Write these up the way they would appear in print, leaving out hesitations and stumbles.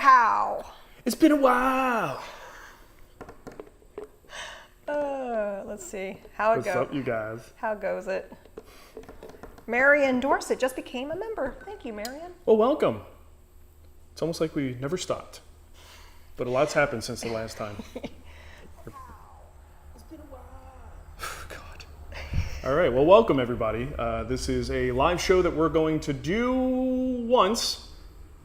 Pow! It's been a while. Let's see how it goes. What's up, you guys? How goes it? Marion Dorset just became a member. Thank you, Marion. Well, welcome. It's almost like we never stopped, but a lot's happened since the last time. It's been a while. God. All right. Well, welcome everybody. This is a live show that we're going to do once,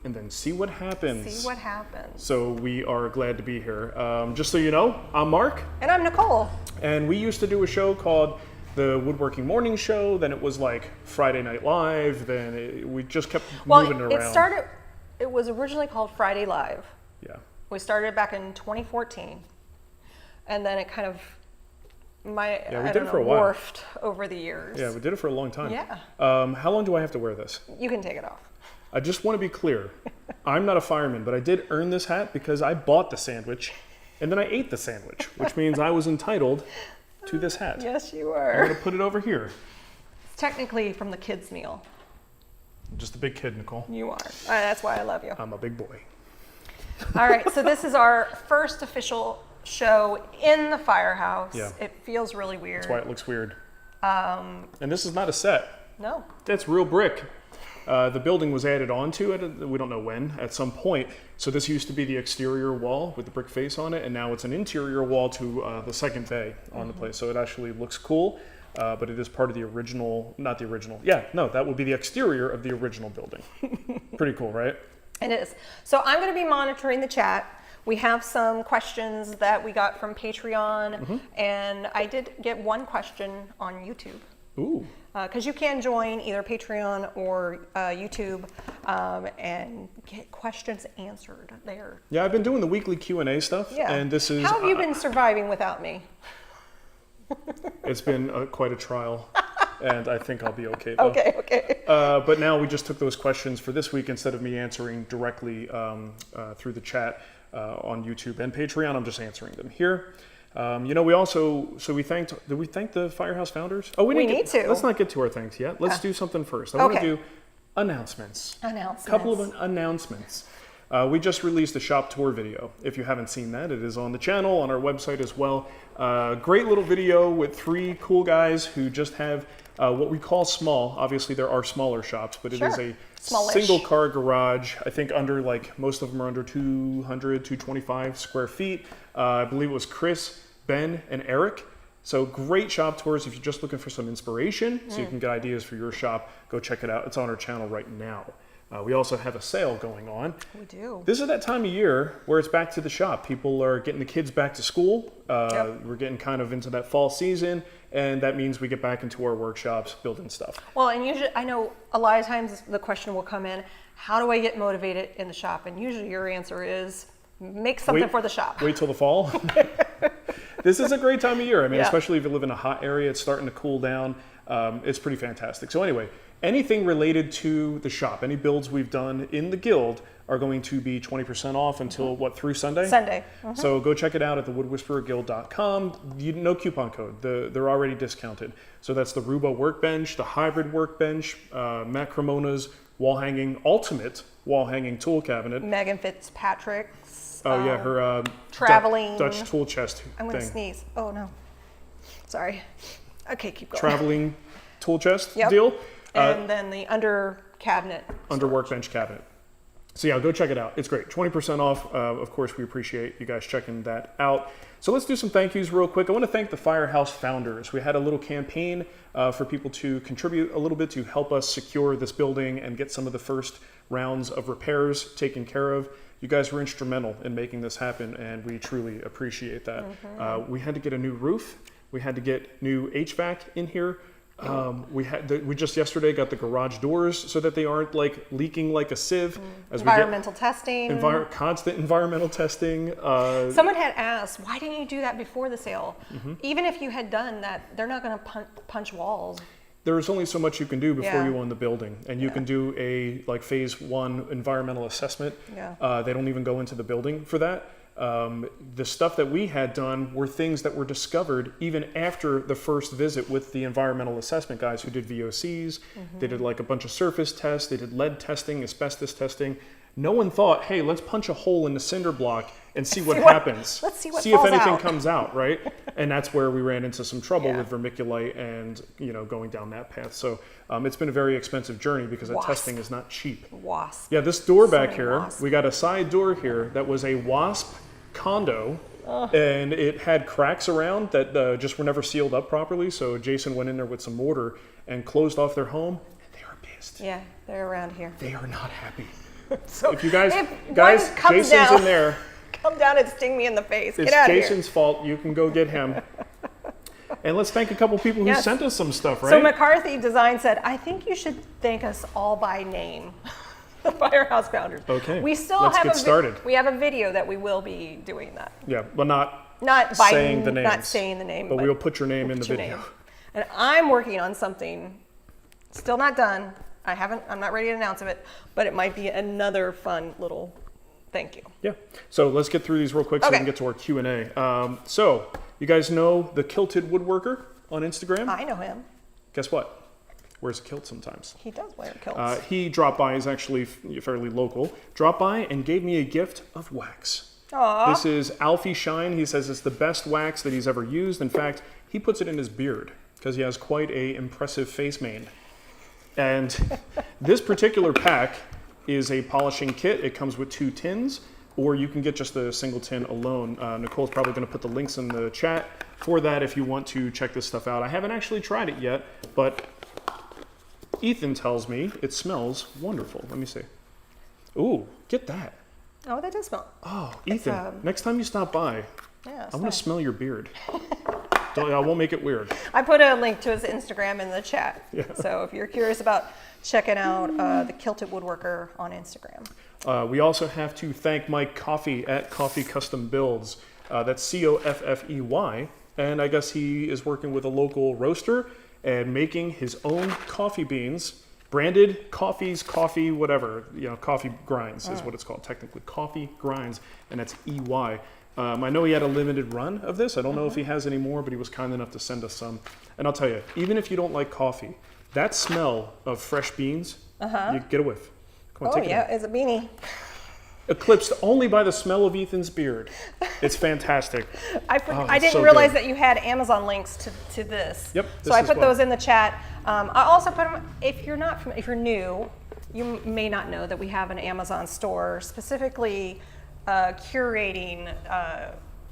and then see what happens. See what happens. So we are glad to be here. Just so you know, I'm Mark. And I'm Nicole. And we used to do a show called the Woodworking Morning Show. Then it was like Friday Night Live. Then we just kept moving it around. It was originally called Friday Live. Yeah. We started back in 2014. And then it kind of, morphed over the years. Yeah, we did it for a long time. Yeah. How long do I have to wear this? You can take it off. I just want to be clear. I'm not a fireman, but I did earn this hat because I bought the sandwich and then I ate the sandwich, which means I was entitled to this hat. Yes, you I'm were. going to put it over here. It's technically from the kids' meal. I'm just a big kid, Nicole. You are. That's why I love you. I'm a big boy. All right, so this is our first official show in the Firehouse. Yeah. It feels really weird. That's why it looks weird. And this is not a set. No. That's real brick. The building was added onto it, we don't know when, at some point. So this used to be the exterior wall with the brick face on it, and now it's an interior wall to the second bay on the place. So it actually looks cool, but it is part of the original, not the original. Yeah, no, that would be the exterior of the original building. Pretty cool, right? It is. So I'm going to be monitoring the chat. We have some questions that we got from Patreon, and I did get one question on YouTube. Ooh. Because you can join either Patreon or YouTube and get questions answered there. Yeah, I've been doing the weekly Q&A stuff, and this is... How have you been surviving without me? It's been quite a trial, and I think I'll be okay, though. Okay. But now we just took those questions for this week. Instead of me answering directly through the chat on YouTube and Patreon, I'm just answering them here. Did we thank the Firehouse founders? Oh, we need to. Let's not get to our thanks yet. Let's do something first. I want to do announcements. A couple of announcements. We just released a shop tour video. If you haven't seen that, it is on the channel, on our website as well. Great little video with 3 cool guys who just have what we call small. Obviously, there are smaller shops, but it is a single car garage. I think under, like, most of them are under 200, 225 square feet. I believe it was Chris, Ben, and Eric. So great shop tours if you're just looking for some inspiration, so you can get ideas for your shop. Go check it out. It's on our channel right now. We also have a sale going on. We do. This is that time of year where it's back to the shop. People are getting the kids back to school. We're getting kind of into that fall season, and that means we get back into our workshops building stuff. Well, and usually, I know a lot of times the question will come in, how do I get motivated in the shop? And usually your answer is, make something for the shop. Wait till the fall. This is a great time of year. I mean, especially if you live in a hot area, it's starting to cool down. It's pretty fantastic. So anyway, anything related to the shop, any builds we've done in the guild are going to be 20% off until through Sunday? Sunday. So go check it out at thewoodwhispererguild.com. No coupon code. They're already discounted. So that's the Rubio workbench, the hybrid workbench, Matt Cremona's wall hanging, ultimate wall hanging tool cabinet. Megan Fitzpatrick's. Oh yeah, her traveling Dutch tool chest thing. I'm going to sneeze. Oh no. Sorry. Okay, keep going. Traveling tool chest deal. And then the under cabinet. Under workbench cabinet. So yeah, go check it out. It's great. 20% off. Of course, we appreciate you guys checking that out. So let's do some thank yous real quick. I want to thank the Firehouse founders. We had a little campaign for people to contribute a little bit to help us secure this building and get some of the first rounds of repairs taken care of. You guys were instrumental in making this happen, and we truly appreciate that. We had to get a new roof. We had to get new HVAC in here. We just yesterday got the garage doors so that they aren't like leaking like a sieve. As environmental testing. Constant environmental testing. Someone had asked, why didn't you do that before the sale? Even if you had done that, they're not going to punch walls. There's only so much you can do before you own the building, and you can do a phase 1 environmental assessment. They don't even go into the building for that. The stuff that we had done were things that were discovered even after the first visit with the environmental assessment guys who did VOCs. They did like a bunch of surface tests. They did lead testing, asbestos testing. No one thought, hey, let's punch a hole in the cinder block and see what happens. Let's see what See if falls anything out. comes out, right? And that's where we ran into some trouble Yeah. with vermiculite and going down that path. So it's been a very expensive journey because that Wasp. testing is not cheap. Wasp. Yeah, this door So back many here, wasps. we got a side door here that was a wasp condo, and it had cracks around that just were never sealed up properly. So Jason went in there with some mortar and closed off their home, and they are pissed. Yeah, they're around here. They are not happy. So If you guys, one guys, comes Jason's down, in there. come down and sting me in the face. It's Get out Jason's of here. fault. You can go get him. And let's thank a couple people who Yes. sent us some stuff, right? So McCarthy Design said, I think you should thank us all by name. The Firehouse founders. Okay, We still let's have get started. We have a video that we will be doing that. Yeah, but not Not by saying the names. Not saying the name. But we'll put your name in the put your video. name. And I'm working on something, still not done. I'm not ready to announce it, but it might be another fun little thank you. Yeah. So let's get through these real quick so we Okay. can get to our Q&A. So you guys know the Kilted Woodworker on Instagram? I know him. Guess what? Wears a kilt sometimes. He does wear kilts. He dropped by, he's actually fairly local, dropped by and gave me a gift of wax. Aw. This is Alfie Shine. He says it's the best wax that he's ever used. In fact, he puts it in his beard because he has quite a impressive face mane. And this particular pack is a polishing kit. It comes with 2 tins, or you can get just a single tin alone. Nicole's probably going to put the links in the chat for that if you want to check this stuff out. I haven't actually tried it yet, but Ethan tells me it smells wonderful. Let me see. Ooh, get that. Oh, that does smell. Oh, Ethan, um, next time you stop by, Yeah, I want to smell your beard. I won't make it weird. I put a link to his Instagram in the chat. Yeah. So if you're curious about checking out the Kilted Woodworker on Instagram. We also have to thank Mike Coffey at Coffee Custom Builds. That's Coffey. And I guess he is working with a local roaster and making his own coffee beans, branded coffee, whatever. Coffee grinds is what it's called technically. Coffee grinds, and that's EY. I know he had a limited run of this. I don't know if he has any more, but he was kind enough to send us some. And I'll tell you, even if you don't like coffee, that smell of fresh beans, you get a whiff. Come on, take it in. It's a beanie. Eclipsed only by the smell of Ethan's beard. It's fantastic. I it's didn't so realize good. that you had Amazon links to this. Yep, So this I as put well. those in the chat. I also put them. If you're new, you may not know that we have an Amazon store specifically curating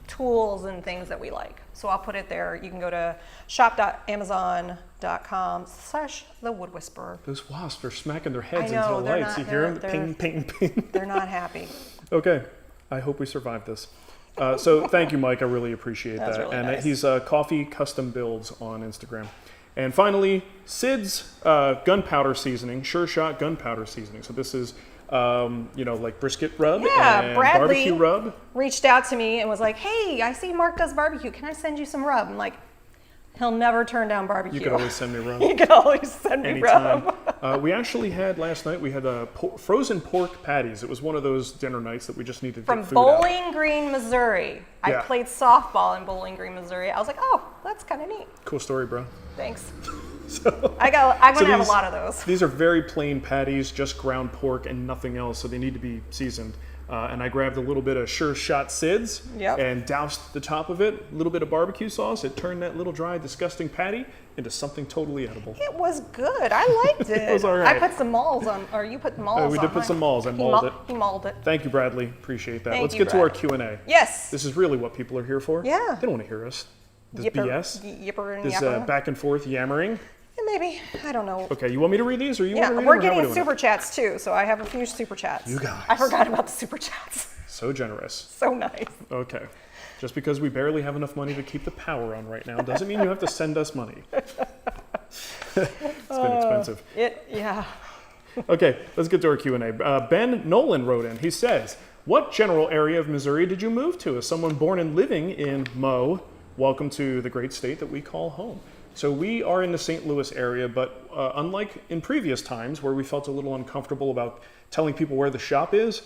tools and things that we like. So I'll put it there. You can go to shop.amazon.com/thewoodwhisperer. Those wasps are smacking their heads I know, into the they're lights. not- You hear them? they're- Ping, ping, ping. They're not happy. Okay. I hope we survive this. So thank you, Mike. I really appreciate That's that. really And nice. he's Coffee Custom Builds on Instagram. And finally, Sid's gunpowder seasoning, Sure Shot gunpowder seasoning. So this is, like brisket rub Yeah, and Bradley barbecue rub. reached out to me and was like, "Hey, I see Marc does barbecue. Can I send you some rub?" I'm like, he'll never turn down barbecue. You could always send me rub. You can always send me Anytime. rub. We actually had last night, we had frozen pork patties. It was one of those dinner nights that we just needed to From get food out. Bowling Green, Missouri. I Yeah. played softball in Bowling Green, Missouri. I was like, "Oh, that's kind of neat. Cool story, bro. Thanks." So, I'm gonna have a lot of those. These are very plain patties, just ground pork and nothing else, so they need to be seasoned. And I grabbed a little bit of Sure Shot Sid's Yep. and doused the top of it, a little bit of barbecue sauce. It turned that little dry, disgusting patty into something totally edible. It was good. I liked it. It was all right. I put some malls on, or you put malls on. we did put mine. some malls. I He mauled it. He mauled it. Thank you, Bradley. Appreciate that. Thank Let's you, get to our Brad. Q&A. Yes. This is really what people are here for. Yeah. They don't want to hear us. This Yipper, BS. Yipper and This yapper. back and forth yammering. Maybe. I don't know. Okay, you want me to read these or you Yeah, want to read we're them? Or how getting we doing it? super chats too, so I have a few super chats. You guys. I forgot about the super chats. So generous. So nice. Okay. Just because we barely have enough money to keep the power on right now doesn't mean you have to send us money. It's been expensive. Yeah. Okay, let's get to our Q&A. Ben Nolan wrote in. He says, what general area of Missouri did you move to? As someone born and living in Mo, welcome to the great state that we call home. So we are in the St. Louis area, but unlike in previous times where we felt a little uncomfortable about telling people where the shop is,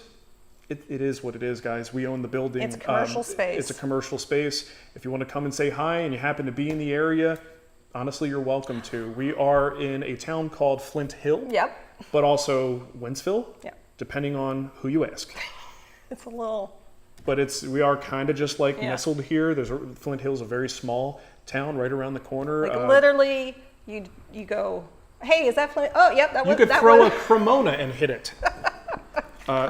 it is what it is, guys. We own the building. It's a commercial space. It's a commercial space. If you want to come and say hi and you happen to be in the area, honestly, you're welcome to. We are in a town called Flint Hill. Yep. But also Wentzville. Yep. depending on who you ask. It's a little... But we are kind of just like Yeah. nestled here. Flint Hill's a very small town right around the corner. Like literally, you go, hey, is that Flint? Oh, yep, that was You could that throw one. a Cremona and hit it.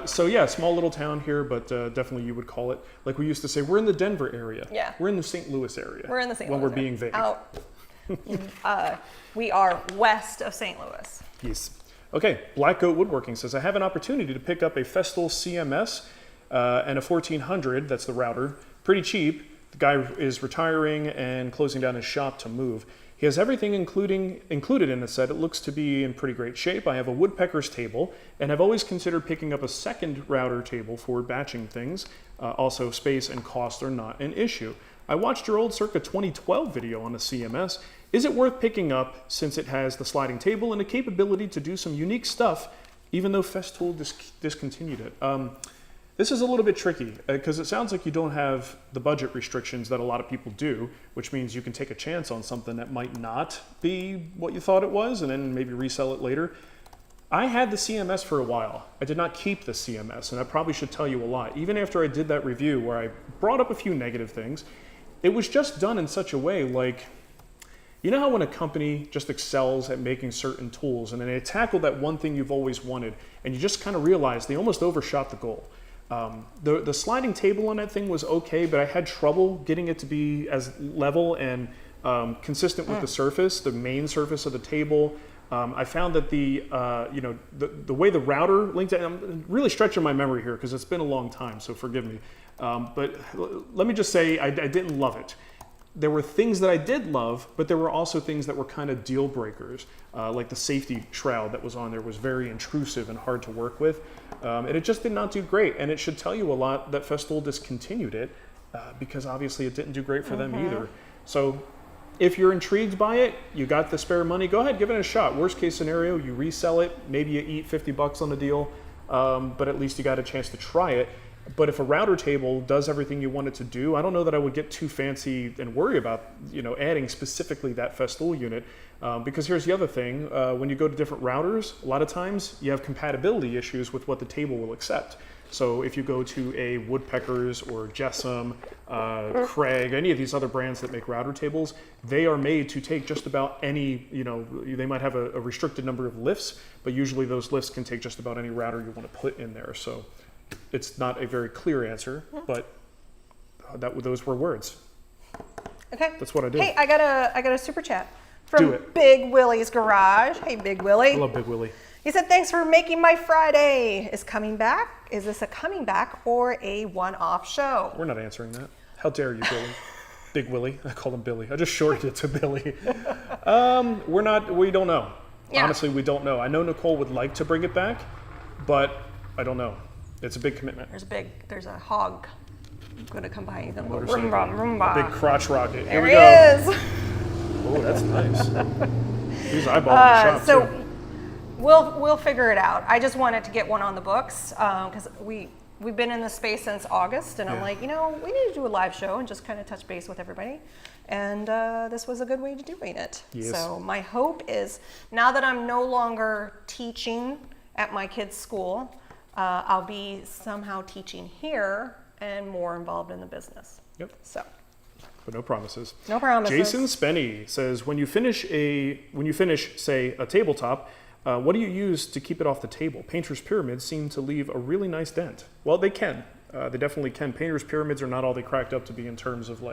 So yeah, small little town here, but definitely you would call it, like we used to say, we're in the Denver area. Yeah. We're in the St. Louis area. We're in the St. When Louis we're being vague. Out. We are west of St. Louis. Yes. Okay, Black Goat Woodworking says, I have an opportunity to pick up a Festool CMS and a 1400, that's the router, pretty cheap. The guy is retiring and closing down his shop to move. He has everything included in the set. It looks to be in pretty great shape. I have a woodpecker's table, and I've always considered picking up a second router table for batching things. Also, space and cost are not an issue. I watched your old circa 2012 video on the CMS. Is it worth picking up since it has the sliding table and the capability to do some unique stuff, even though Festool discontinued it? This is a little bit tricky because it sounds like you don't have the budget restrictions that a lot of people do, which means you can take a chance on something that might not be what you thought it was and then maybe resell it later. I had the CMS for a while. I did not keep the CMS, and that probably should tell you a lot. Even after I did that review where I brought up a few negative things, it was just done in such a way like, you know how when a company just excels at making certain tools and then they tackle that one thing you've always wanted and you just kind of realize they almost overshot the goal. The sliding table on that thing was okay, but I had trouble getting it to be as level and consistent with the surface, the main surface of the table. I found that the way the router linked, and I'm really stretching my memory here because it's been a long time, so forgive me. But let me just say I didn't love it. There were things that I did love, but there were also things that were kind of deal breakers, like the safety shroud that was on there was very intrusive and hard to work with. And it just did not do great. And it should tell you a lot that Festool discontinued it because obviously it didn't do great for them either. So if you're intrigued by it, you got the spare money, go ahead, give it a shot. Worst case scenario, you resell it, maybe you eat $50 on the deal, but at least you got a chance to try it. But if a router table does everything you want it to do, I don't know that I would get too fancy and worry about, adding specifically that Festool unit. Because here's the other thing, when you go to different routers, a lot of times you have compatibility issues with what the table will accept. So if you go to a Woodpeckers or Jessam, Craig, any of these other brands that make router tables, they are made to take just about any, they might have a restricted number of lifts, but usually those lifts can take just about any router you want to put in there. So it's not a very clear answer, but those were words. Okay. That's what I do. Hey, I got a super chat Do from it. Big Willie's Garage. Hey, Big Willie. I love Big Willie. He said, thanks for making my Friday. Is this a coming back or a one-off show? We're not answering that. How dare you, Billy? Big Willie. I call him Billy. I just shortened it to Billy. We don't know. Yeah. Honestly, we don't know. I know Nicole would like to bring it back, but I don't know. It's a big commitment. There's a hog going to come by. He's going to go Motorcycle. rumba, rumba. A big crotch rocket. Here There we he go. is. Oh, that's nice. He's eyeballing the shop, So too. we'll figure it out. I just wanted to get one on the books because we've been in this space since August, and I'm Yeah. like, we need to do a live show and just kind of touch base with everybody. And this was a good way to doing it. Yes. So my hope is now that I'm no longer teaching at my kids' school, I'll be somehow teaching here and more involved in the business. Yep. So But no promises. no promises. Jason Spenny says, when you finish, say, a tabletop, what do you use to keep it off the table? Painter's pyramids seem to leave a really nice dent. Well, they can. They definitely can. Painter's pyramids are not all they cracked up to be in terms of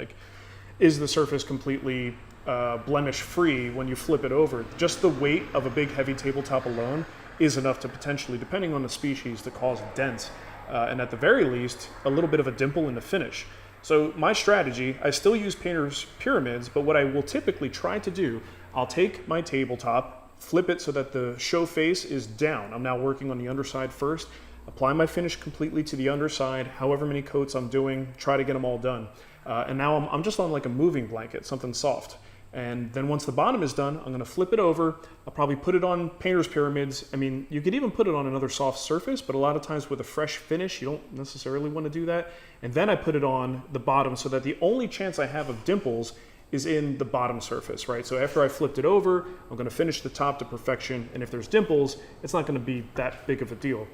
is the surface completely blemish-free when you flip it over? Just the weight of a big, heavy tabletop alone is enough to potentially, depending on the species, to cause dents. And at the very least, a little bit of a dimple in the finish. So my strategy, I still use Painter's pyramids, but what I will typically try to do, I'll take my tabletop, flip it so that the show face is down. I'm now working on the underside first, apply my finish completely to the underside, however many coats I'm doing, try to get them all done. And now I'm just on like a moving blanket, something soft. And then once the bottom is done, I'm gonna flip it over. I'll probably put it on Painter's pyramids. I mean, you could even put it on another soft surface, but a lot of times with a fresh finish, you don't necessarily wanna do that. And then I put it on the bottom so that the only chance I have of dimples is in the bottom surface, right? So after I flipped it over, I'm gonna finish the top to perfection. And if there's dimples, it's not gonna be that big of a deal.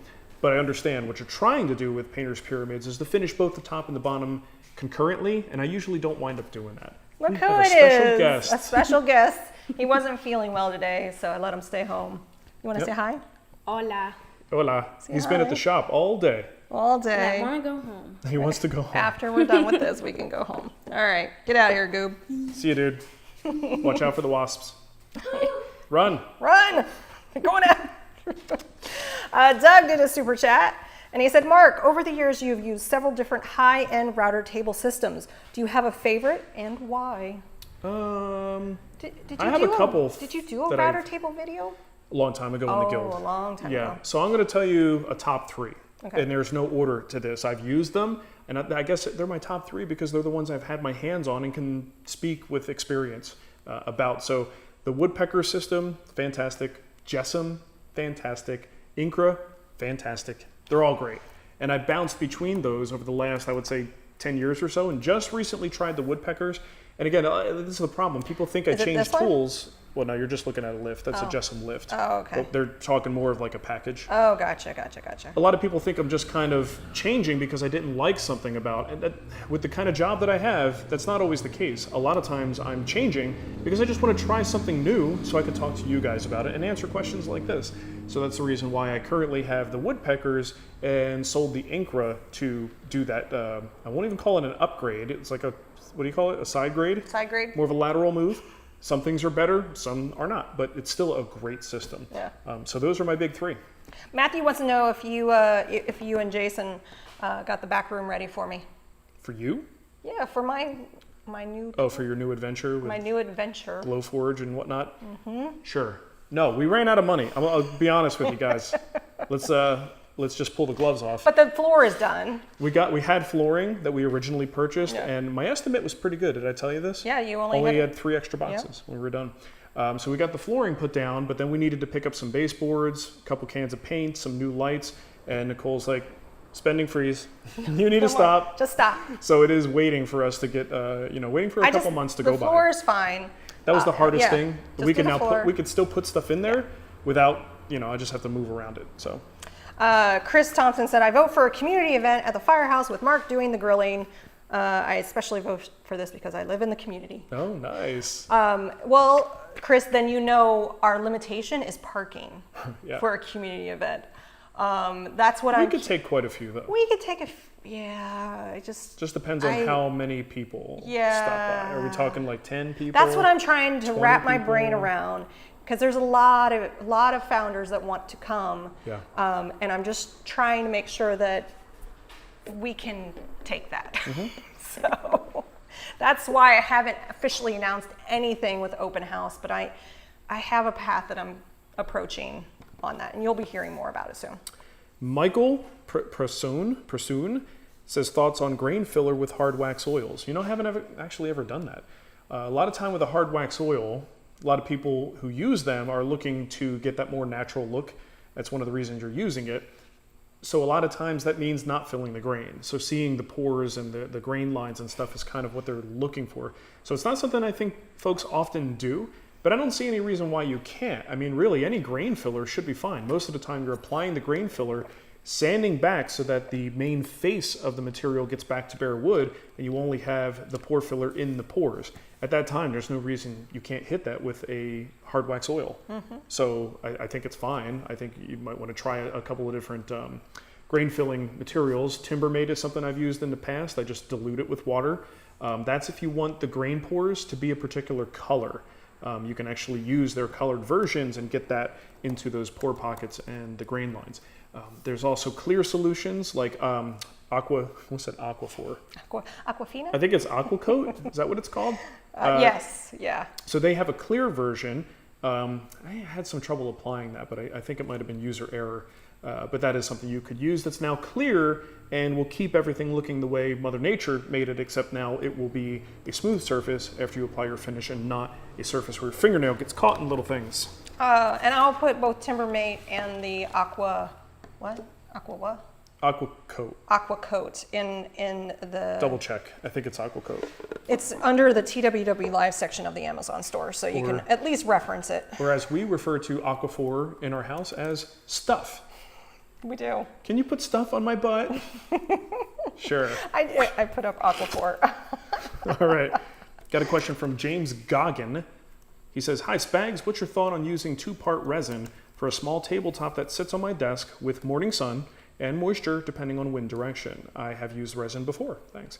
But I understand what you're trying to do with painter's pyramids is to finish both the top and the bottom concurrently, and I usually don't wind up doing that. Look We who have a it special is. guest. A special guest. He wasn't feeling well today, so I let him stay home. You want to Yep. say hi? Hola. Hola. Say He's been at hi. the shop all day. All And I day. want to go home. He wants to go home. After we're done with this, we can go home. All right. Get out of here, Goob. See you, dude. Watch out for the wasps. Run. Run! You're going out. Doug did a super chat, and he said, Mark, over the years you've used several different high-end router table systems. Do you have a favorite, and why? Did you I have do a couple Did you do a that router I've- table video? A long time ago in the guild. Oh, a long time Yeah, ago. so I'm going to tell you a top 3. Okay. And there's no order to this. I've used them, and I guess they're my top 3 because they're the ones I've had my hands on and can speak with experience about. So the woodpecker system, fantastic. Jessam, fantastic. Incra, fantastic. They're all great. And I bounced between those over the last, I would say, 10 years or so, and just recently tried the woodpeckers. And again, this is the problem. People think I Is it changed this one? tools. Well, no, you're just looking at a lift. That's a Jessam lift. Oh, okay. Well, they're talking more of like a package. Oh, gotcha. A lot of people think I'm just kind of changing because I didn't like something about it. That, with the kind of job that I have, that's not always the case. A lot of times I'm changing because I just want to try something new so I can talk to you guys about it and answer questions like this. So that's the reason why I currently have the woodpeckers and sold the Incra to do that. I won't even call it an upgrade. It's like a, what do you call it? A side grade? Side grade? More of a lateral move. Some things are better, some are not, but it's still a great system. Yeah. So those are my big 3. Matthew wants to know if you and Jason got the back room ready for me. For you? Yeah, for my new Oh, for your new adventure with my new adventure. Glowforge and whatnot? Mm-hmm. Sure. No, we ran out of money. I'll be honest with you guys. Let's just pull the gloves off. But the floor is done. We had flooring that we originally purchased, Yeah. and my estimate was pretty good. Did I tell you this? Yeah, you only Only had- had 3 extra boxes when we were done. So we got the flooring put down, but then we needed to pick up some baseboards, a couple cans of paint, some new lights, and Nicole's like, spending freeze. You need to stop. Just stop. So it is waiting for us to get, waiting for a couple months to go by. The floor is fine. That was the hardest yeah. thing. Just We do can the now floor. we could still put stuff in there without, I just have to move around it. So Chris Thompson said, I vote for a community event at the Firehouse with Mark doing the grilling. I especially vote for this because I live in the community. oh, nice. Well, Chris, then you know our limitation is parking Yeah. for a community event. That's what We I'm. could take quite a few though. We could take it just. Just depends on how many people stop by. Are we talking like 10 people? That's what I'm trying to 20 wrap my brain people? around, because there's a lot of founders that want to come. Yeah. And I'm just trying to make sure that we can take that. Mm-hmm. So that's why I haven't officially announced anything with open house, but I have a path that I'm approaching on that, and you'll be hearing more about it soon. Michael Prasoon says thoughts on grain filler with hard wax oils. I haven't actually ever done that. A lot of time with a hard wax oil, a lot of people who use them are looking to get that more natural look. That's one of the reasons you're using it. So a lot of times that means not filling the grain. So seeing the pores and the grain lines and stuff is kind of what they're looking for. So it's not something I think folks often do, but I don't see any reason why you can't. I mean, really, any grain filler should be fine. Most of the time you're applying the grain filler, sanding back so that the main face of the material gets back to bare wood, and you only have the pore filler in the pores. At that time, there's no reason you can't hit that with a hard wax oil. Mm-hmm. So I think it's fine. I think you might want to try a couple of different grain filling materials. Timbermade is something I've used in the past. I just dilute it with water. That's if you want the grain pores to be a particular color. You can actually use their colored versions and get that into those pore pockets and the grain lines. There's also clear solutions like what's that aqua for? Aquafina? I think it's Aquacoat. Is that what it's called? Yes, yeah. So they have a clear version. I had some trouble applying that, but I think it might have been user error. But that is something you could use that's now clear and will keep everything looking the way Mother Nature made it, except now it will be a smooth surface after you apply your finish and not a surface where your fingernail gets caught in little things. And I'll put both Timbermate and the Aqua Coat in the... Double check. I think it's Aquacoat. It's under the TWW Live section of the Amazon store, so you can at least reference it. Whereas we refer to Aquaphor in our house as stuff. We do. Can you put stuff on my butt? Sure. I put up Aquaphor. All right. Got a question from James Goggin. He says, hi, Spags. What's your thought on using 2-part resin for a small tabletop that sits on my desk with morning sun and moisture depending on wind direction? I have used resin before. Thanks.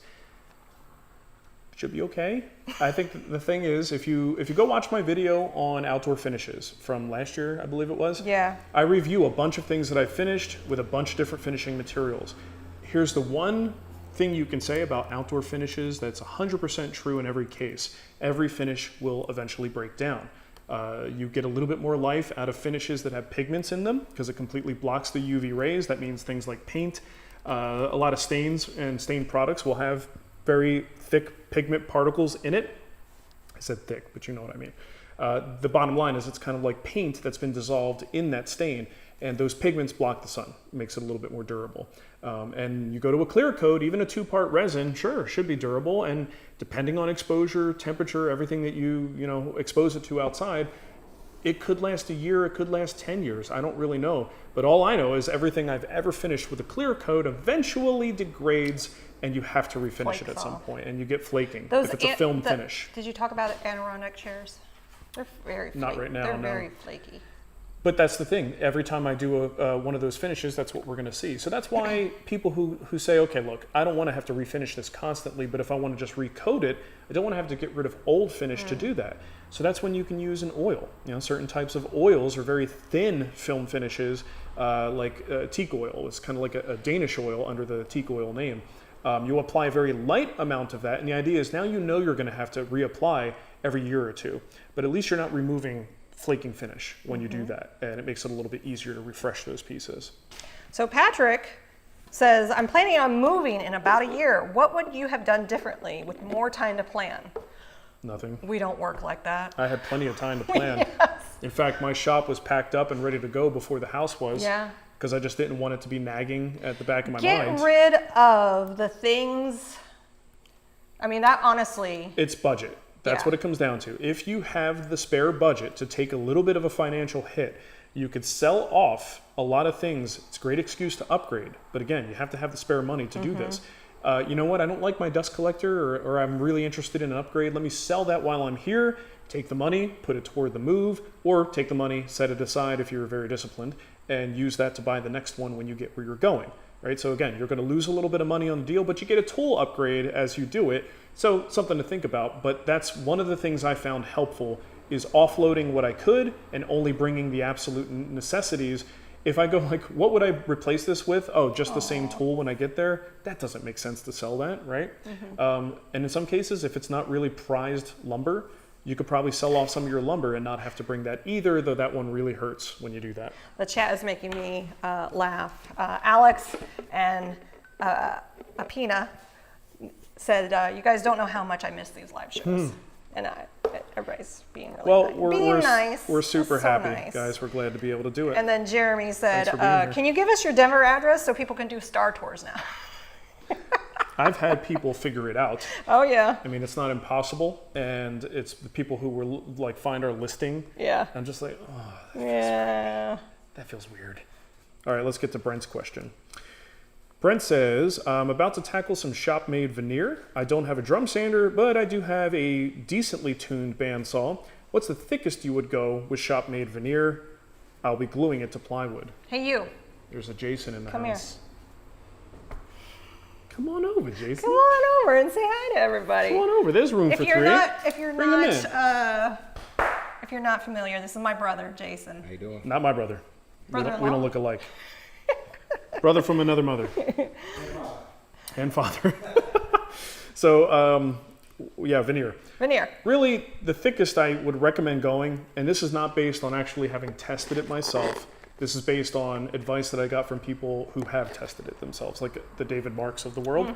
Should be okay. I think the thing is, if you go watch my video on outdoor finishes from last year, I believe it was. Yeah. I review a bunch of things that I finished with a bunch of different finishing materials. Here's the one thing you can say about outdoor finishes that's 100% true in every case. Every finish will eventually break down. You get a little bit more life out of finishes that have pigments in them because it completely blocks the UV rays. That means things like paint, a lot of stains and stained products will have very thick pigment particles in it. I said thick, but you know what I mean. The bottom line is it's kind of like paint that's been dissolved in that stain, and those pigments block the sun. It makes it a little bit more durable. And you go to a clear coat, even a 2-part resin, sure, should be durable, and depending on exposure, temperature, everything that you expose it to outside, it could last a year, it could last 10 years. I don't really know. But all I know is everything I've ever finished with a clear coat eventually degrades, and you have to refinish it at some point, and you get flaking if it's a film finish. Did you talk about Adirondack chairs? They're very flaky. Not right now, They're no. very flaky. But that's the thing. Every time I do one of those finishes, that's what we're going to see. So that's why people who say, okay, look, I don't want to have to refinish this constantly, but if I want to just recoat it, I don't want to have to get rid of old finish to do that. So that's when you can use an oil. Certain types of oils are very thin film finishes, like teak oil. It's kind of like a Danish oil under the teak oil name. You apply a very light amount of that, and the idea is now you're going to have to reapply every year or two, but at least you're not removing flaking finish when you do that, and it makes it a little bit easier to refresh those pieces. So Patrick says, I'm planning on moving in about a year. What would you have done differently with more time to plan? Nothing. We don't work like that. I had plenty of time to plan. Yes. In fact, my shop was packed up and ready to go before the house was. Yeah. Because I just didn't want it to be nagging at the back of my mind. Get rid of the things. I mean, that honestly. It's budget. That's what it comes down to. If you have the spare budget to take a little bit of a financial hit, you could sell off a lot of things. It's a great excuse to upgrade. But again, you have to have the spare money to do this. You know what? I don't like my dust collector, or I'm really interested in an upgrade. Let me sell that while I'm here. Take the money, put it toward the move, or take the money, set it aside if you're very disciplined, and use that to buy the next one when you get where you're going, right? So again, you're going to lose a little bit of money on the deal, but you get a tool upgrade as you do it. So something to think about, but that's one of the things I found helpful is offloading what I could and only bringing the absolute necessities. If I go like, what would I replace this with? Oh, just the same tool when I get there. That doesn't make sense to sell that, right? And in some cases, if it's not really prized lumber, you could probably sell off some of your lumber and not have to bring that either, though that one really hurts when you do that. The chat is making me laugh. Alex and Apina said, you guys don't know how much I miss these live shows. And everybody's being really nice. We're super so happy, nice. guys. We're glad to be able to do it. And then Jeremy said, Thanks for being here. can you give us your Denver address so people can do Star Tours now? I've had people figure it out. Oh, yeah. I mean, it's not impossible, and it's the people who were like find our listing. Yeah. I'm just like, oh, that feels weird. All right, let's get to Brent's question. Brent says, I'm about to tackle some shop-made veneer. I don't have a drum sander, but I do have a decently tuned bandsaw. What's the thickest you would go with shop-made veneer? I'll be gluing it to plywood. Hey, you. There's a Jason in the Come house. Come on over, Jason. Come on over and say hi to everybody. Come on over. There's room for three. If you're not familiar, this is my brother, Jason. How you doing? Not my brother. We Brother-in-law? don't look alike. Brother from another mother. And father. So, yeah, veneer. Veneer. Really, the thickest I would recommend going, and this is not based on actually having tested it myself. This is based on advice that I got from people who have tested it themselves, like the David Marks of the world.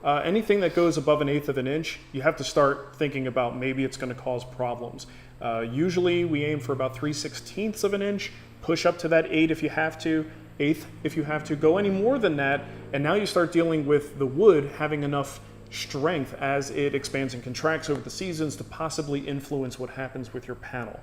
Anything that goes above 1/8 of an inch, you have to start thinking about maybe it's going to cause problems. Usually we aim for about 3/16 of an inch, push up to that 8 if you have to, 1/8 if you have to, go any more than that, and now you start dealing with the wood having enough strength as it expands and contracts over the seasons to possibly influence what happens with your panel.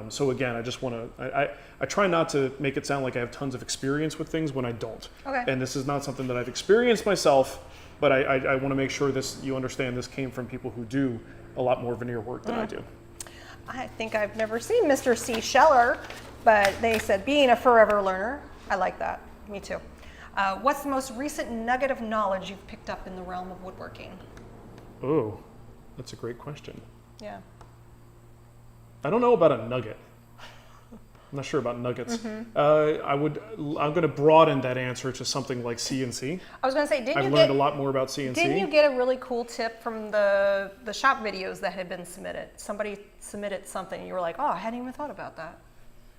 So again, I just want to, I try not to make it sound like I have tons of experience with things when I don't. Okay. And this is not something that I've experienced myself, but I want to make sure you understand this came from people who do a lot more veneer work than I do. I think I've never seen Mr. C. Scheller, but they said being a forever learner. I like that. Me too. What's the most recent nugget of knowledge you've picked up in the realm of woodworking? Oh, that's a great question. Yeah. I don't know about a nugget. I'm not sure about nuggets. I'm going to broaden that answer to something like CNC. I was going to say, I've learned a lot more about CNC. Didn't you get a really cool tip from the shop videos that had been submitted? Somebody submitted something, and you were like, oh, I hadn't even thought about that.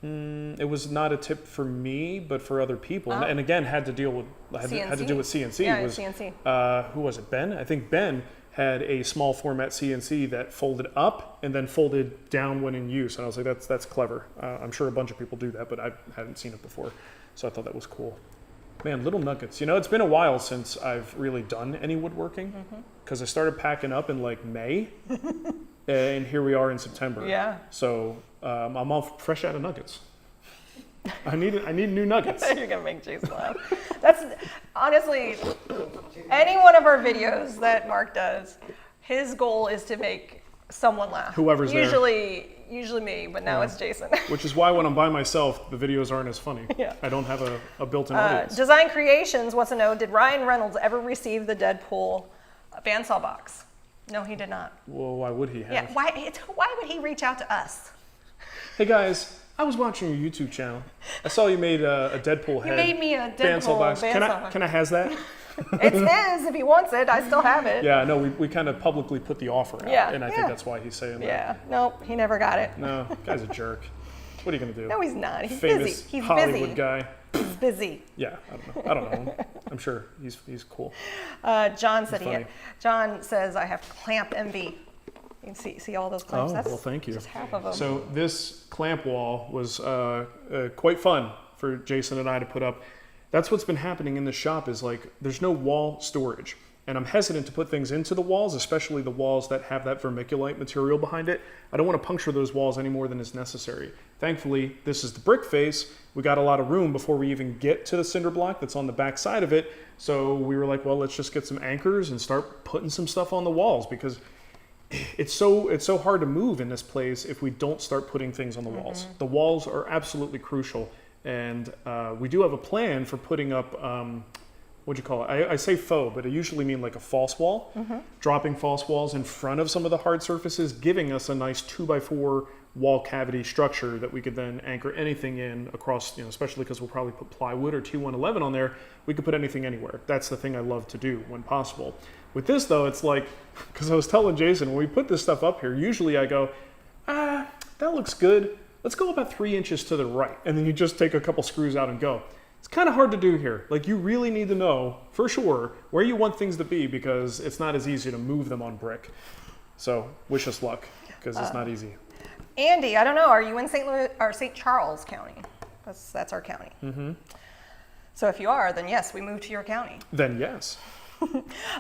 It was not a tip for me, but for other people, and again had to do with CNC. Yeah, was, CNC. Who was it? Ben. I think Ben had a small format CNC that folded up and then folded down when in use, and I was like, that's clever. I'm sure a bunch of people do that, but I hadn't seen it before, so I thought that was cool. Man, little nuggets. You know, it's been a while since I've really done any woodworking because I started packing up in like May, and here we are in September. Yeah. So I'm all fresh out of nuggets. I need new nuggets. You're gonna make Jason laugh. That's honestly, any one of our videos that Marc does, his goal is to make someone laugh. Whoever's there. Usually me, but now it's Jason. Which is why when I'm by myself, the videos aren't as funny. Yeah. I don't have a built-in audience. Design Creations wants to know, did Ryan Reynolds ever receive the Deadpool bandsaw box? No, he did not. Well, why would he have? Yeah, why would he reach out to us? Hey guys, I was watching your YouTube channel. I saw you made a Deadpool head. You made me a bandsaw Deadpool box. bandsaw. Can I has that? It's his. If he wants it, I still have it. Yeah, no, we kind of publicly put the offer out, Yeah, and I think that's why he's saying that. Yeah, nope, he never got it. No, guy's a jerk. What are you gonna do? No, he's not. He's Famous busy. He's Hollywood busy. guy. He's busy. Yeah, I don't know him. I'm sure he's cool. John said funny. John says I have clamp envy. You can see all those clamps. Oh, That's well, thank you. just half of them. So this clamp wall was quite fun for Jason and I to put up. That's what's been happening in the shop is like there's no wall storage. And I'm hesitant to put things into the walls, especially the walls that have that vermiculite material behind it. I don't want to puncture those walls any more than is necessary. Thankfully, this is the brick face. We got a lot of room before we even get to the cinder block that's on the back side of it. So we were like, well, let's just get some anchors and start putting some stuff on the walls because it's so hard to move in this place if we don't start putting things on the walls. The walls are absolutely crucial. And we do have a plan for putting up, what'd you call it? I say faux, but I usually mean like a false wall. Dropping false walls in front of some of the hard surfaces, giving us a nice 2x4 wall cavity structure that we could then anchor anything in across, especially because we'll probably put plywood or T111 on there. We could put anything anywhere. That's the thing I love to do when possible. With this though, it's like, because I was telling Jason, when we put this stuff up here, usually I go, that looks good. Let's go about 3 inches to the right. And then you just take a couple screws out and go. It's kind of hard to do here. Like you really need to know for sure where you want things to be because it's not as easy to move them on brick. So wish us luck because it's not easy. Andy, I don't know. Are you in St. Louis or St. Charles County? That's our county. So if you are, then yes, we move to your county. Then yes.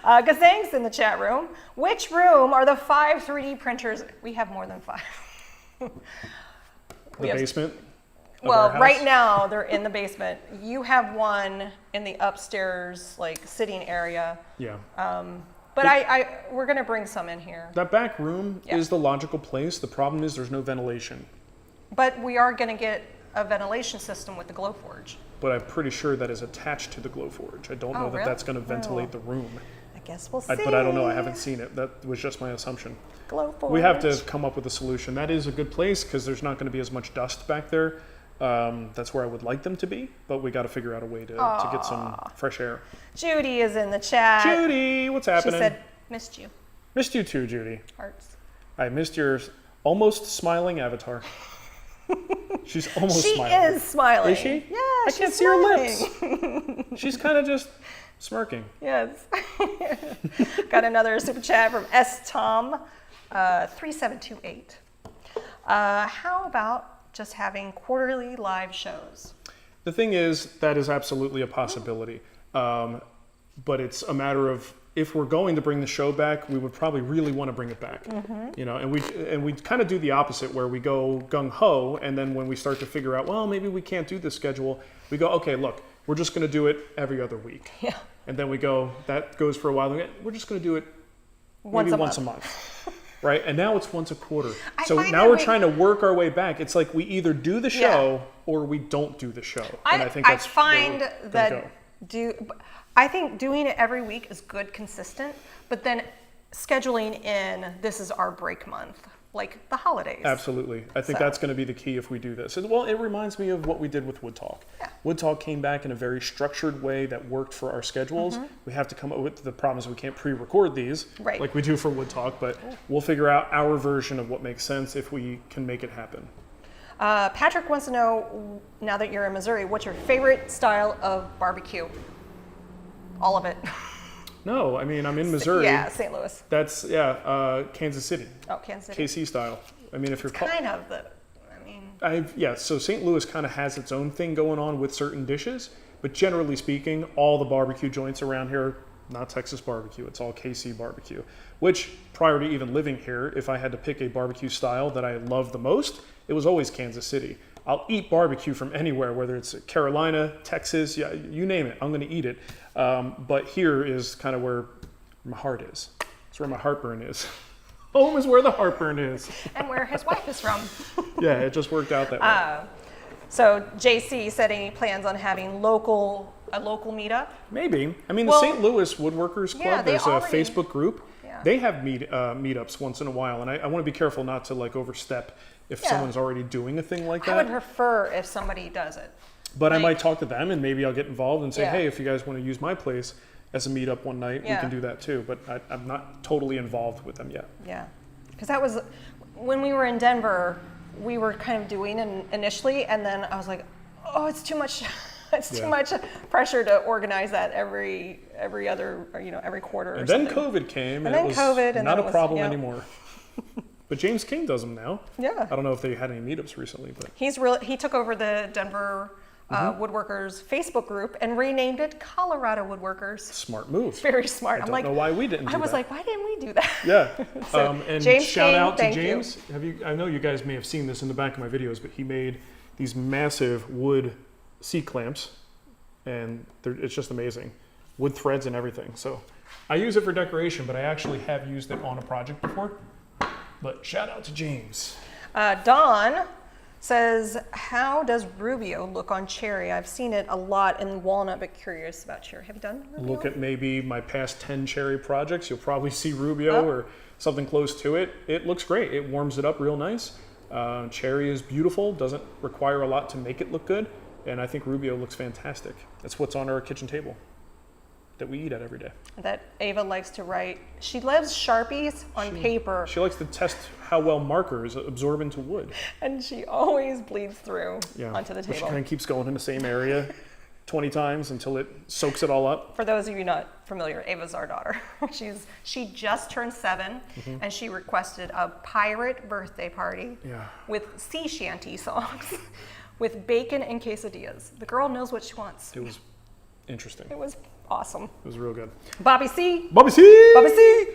Gazang's in the chat room. Which room are the 5 3D printers? We have more than 5. The basement? Well, right now they're in the basement. You have one in the upstairs, like sitting area. Yeah. But we're gonna bring some in here. That back room is the logical place. The problem is there's no ventilation. But we are gonna get a ventilation system with the Glowforge. But I'm pretty sure that is attached to the Glowforge. I don't know that really? that's going to ventilate the room. I guess we'll see. But I don't know. I haven't seen it. That was just my assumption. Glowforge. We have to come up with a solution. That is a good place because there's not going to be as much dust back there. That's where I would like them to be. But we got to figure out a way to get some fresh air. Judy is in the chat. Judy, what's happening? She said, missed you. Missed you too, Judy. Hearts. I missed your almost smiling avatar. She's almost smiling. She is smiling. Is she? Yeah, I can't see her lips. She's kind of just smirking. Yes. Got another super chat from S. Tom, 3728. How about just having quarterly live shows? The thing is, that is absolutely a possibility. but it's a matter of if we're going to bring the show back, we would probably really want to bring it back. You know, and we kind of do the opposite where we go gung ho, and then when we start to figure out, well, maybe we can't do this schedule, we go, okay, look, we're just going to do it every other week. Yeah. And then we go, that goes for a while. We're just going to do it maybe once a month. Right? And now it's once a quarter. So now we're trying to work our way back. It's like we either do the show or we don't do the show. And I think that's I think doing it every week is good, consistent, but then scheduling in, this is our break month, like the holidays. Absolutely. I think that's going to be the key if we do this. Well, it reminds me of what we did with Wood Talk. Yeah. Wood Talk came back in a very structured way that worked for our schedules. We have to come up with the problem is we can't pre-record these like we do for Wood Talk, but we'll figure out our version of what makes sense if we can make it happen. Patrick wants to know, now that you're in Missouri, what's your favorite style of barbecue? All of it. No, I mean, I'm in Missouri. Yeah, St. Louis. That's, Kansas City. Oh, Kansas City. KC style. I mean, if you're kind of the, I mean. So St. Louis kind of has its own thing going on with certain dishes, but generally speaking, all the barbecue joints around here, not Texas barbecue, it's all KC barbecue, which prior to even living here, if I had to pick a barbecue style that I love the most, it was always Kansas City. I'll eat barbecue from anywhere, whether it's Carolina, Texas, you name it, I'm going to eat it. But here is kind of where my heart is. It's where my heartburn is. Home is where the heartburn is. And where his wife is from. Yeah, it just worked out that way. So JC said any plans on having a local meetup? Maybe. I mean, the St. Louis Woodworkers Club, there's a Facebook group. Yeah. They have meetups once in a while, and I want to be careful not to like overstep if someone's already doing a thing like that. I would prefer if somebody does it. But I might talk to them and maybe I'll get involved and say, hey, if you guys want to use my place as a meetup one night, we can do that too. But I'm not totally involved with them yet. Yeah, because that was, when we were in Denver, we were kind of doing it initially, and then I was like, oh, it's too much. It's too much pressure to organize that every other, every quarter. And then COVID came, and it was not a problem anymore. But James King does them now. Yeah. I don't know if they had any meetups recently, but he took over the Denver Woodworkers Facebook group and renamed it Colorado Woodworkers. Smart move. Very smart. I don't know why we didn't do that. I was like, why didn't we do that? Yeah. So, and James shout King, out to thank James. you. I know you guys may have seen this in the back of my videos, but he made these massive wood C-clamps, and it's just amazing. Wood threads and everything. So I use it for decoration, but I actually have used it on a project before. But shout out to James. Don says, how does Rubio look on cherry? I've seen it a lot in walnut, but curious about cherry. Have you done Rubio? Look at maybe my past 10 cherry projects. You'll probably see Rubio or something close to it. It looks great. It warms it up real nice. Cherry is beautiful, doesn't require a lot to make it look good. And I think Rubio looks fantastic. That's what's on our kitchen table that we eat at every day. That Ava likes to write. She loves Sharpies on paper. She likes to test how well markers absorb into wood. And she always bleeds through onto the table. She kind of keeps going in the same area 20 times until it soaks it all up. For those of you not familiar, Ava's our daughter. She just turned 7, and she requested a pirate birthday party with sea shanty songs, with bacon and quesadillas. The girl knows what she wants. It was interesting. It was awesome. It was real good. Bobby C. Bobby C. Bobby C.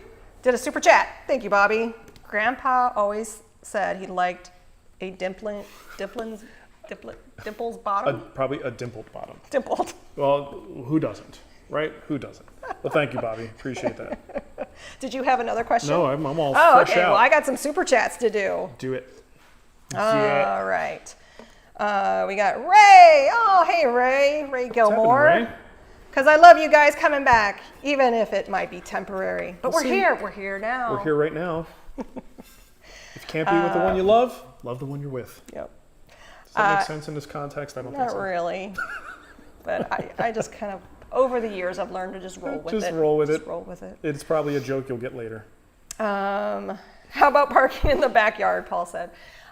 did a super chat. Thank you, Bobby. Grandpa always said he liked a dimpled bottom. Probably a dimpled bottom. Dimpled. Well, who doesn't, right? Who doesn't? Well, thank you, Bobby. Appreciate that. Did you have another question? No, I'm all fresh okay. Out. Well, I got some super chats to do. Do it. All right. We got Ray. Oh, hey, Ray. Ray Gilmore. Because I love you guys coming back, even if it might be temporary. But we're here. We're here now. We're here right now. If you can't be with the one you love the one you're with. Yep. Does that make sense in this context? I don't think so. Not really. But I just kind of, over the years, I've learned to just roll with it. Just roll with it. Roll with it. It's probably a joke you'll get later. How about parking in the backyard, Paul said.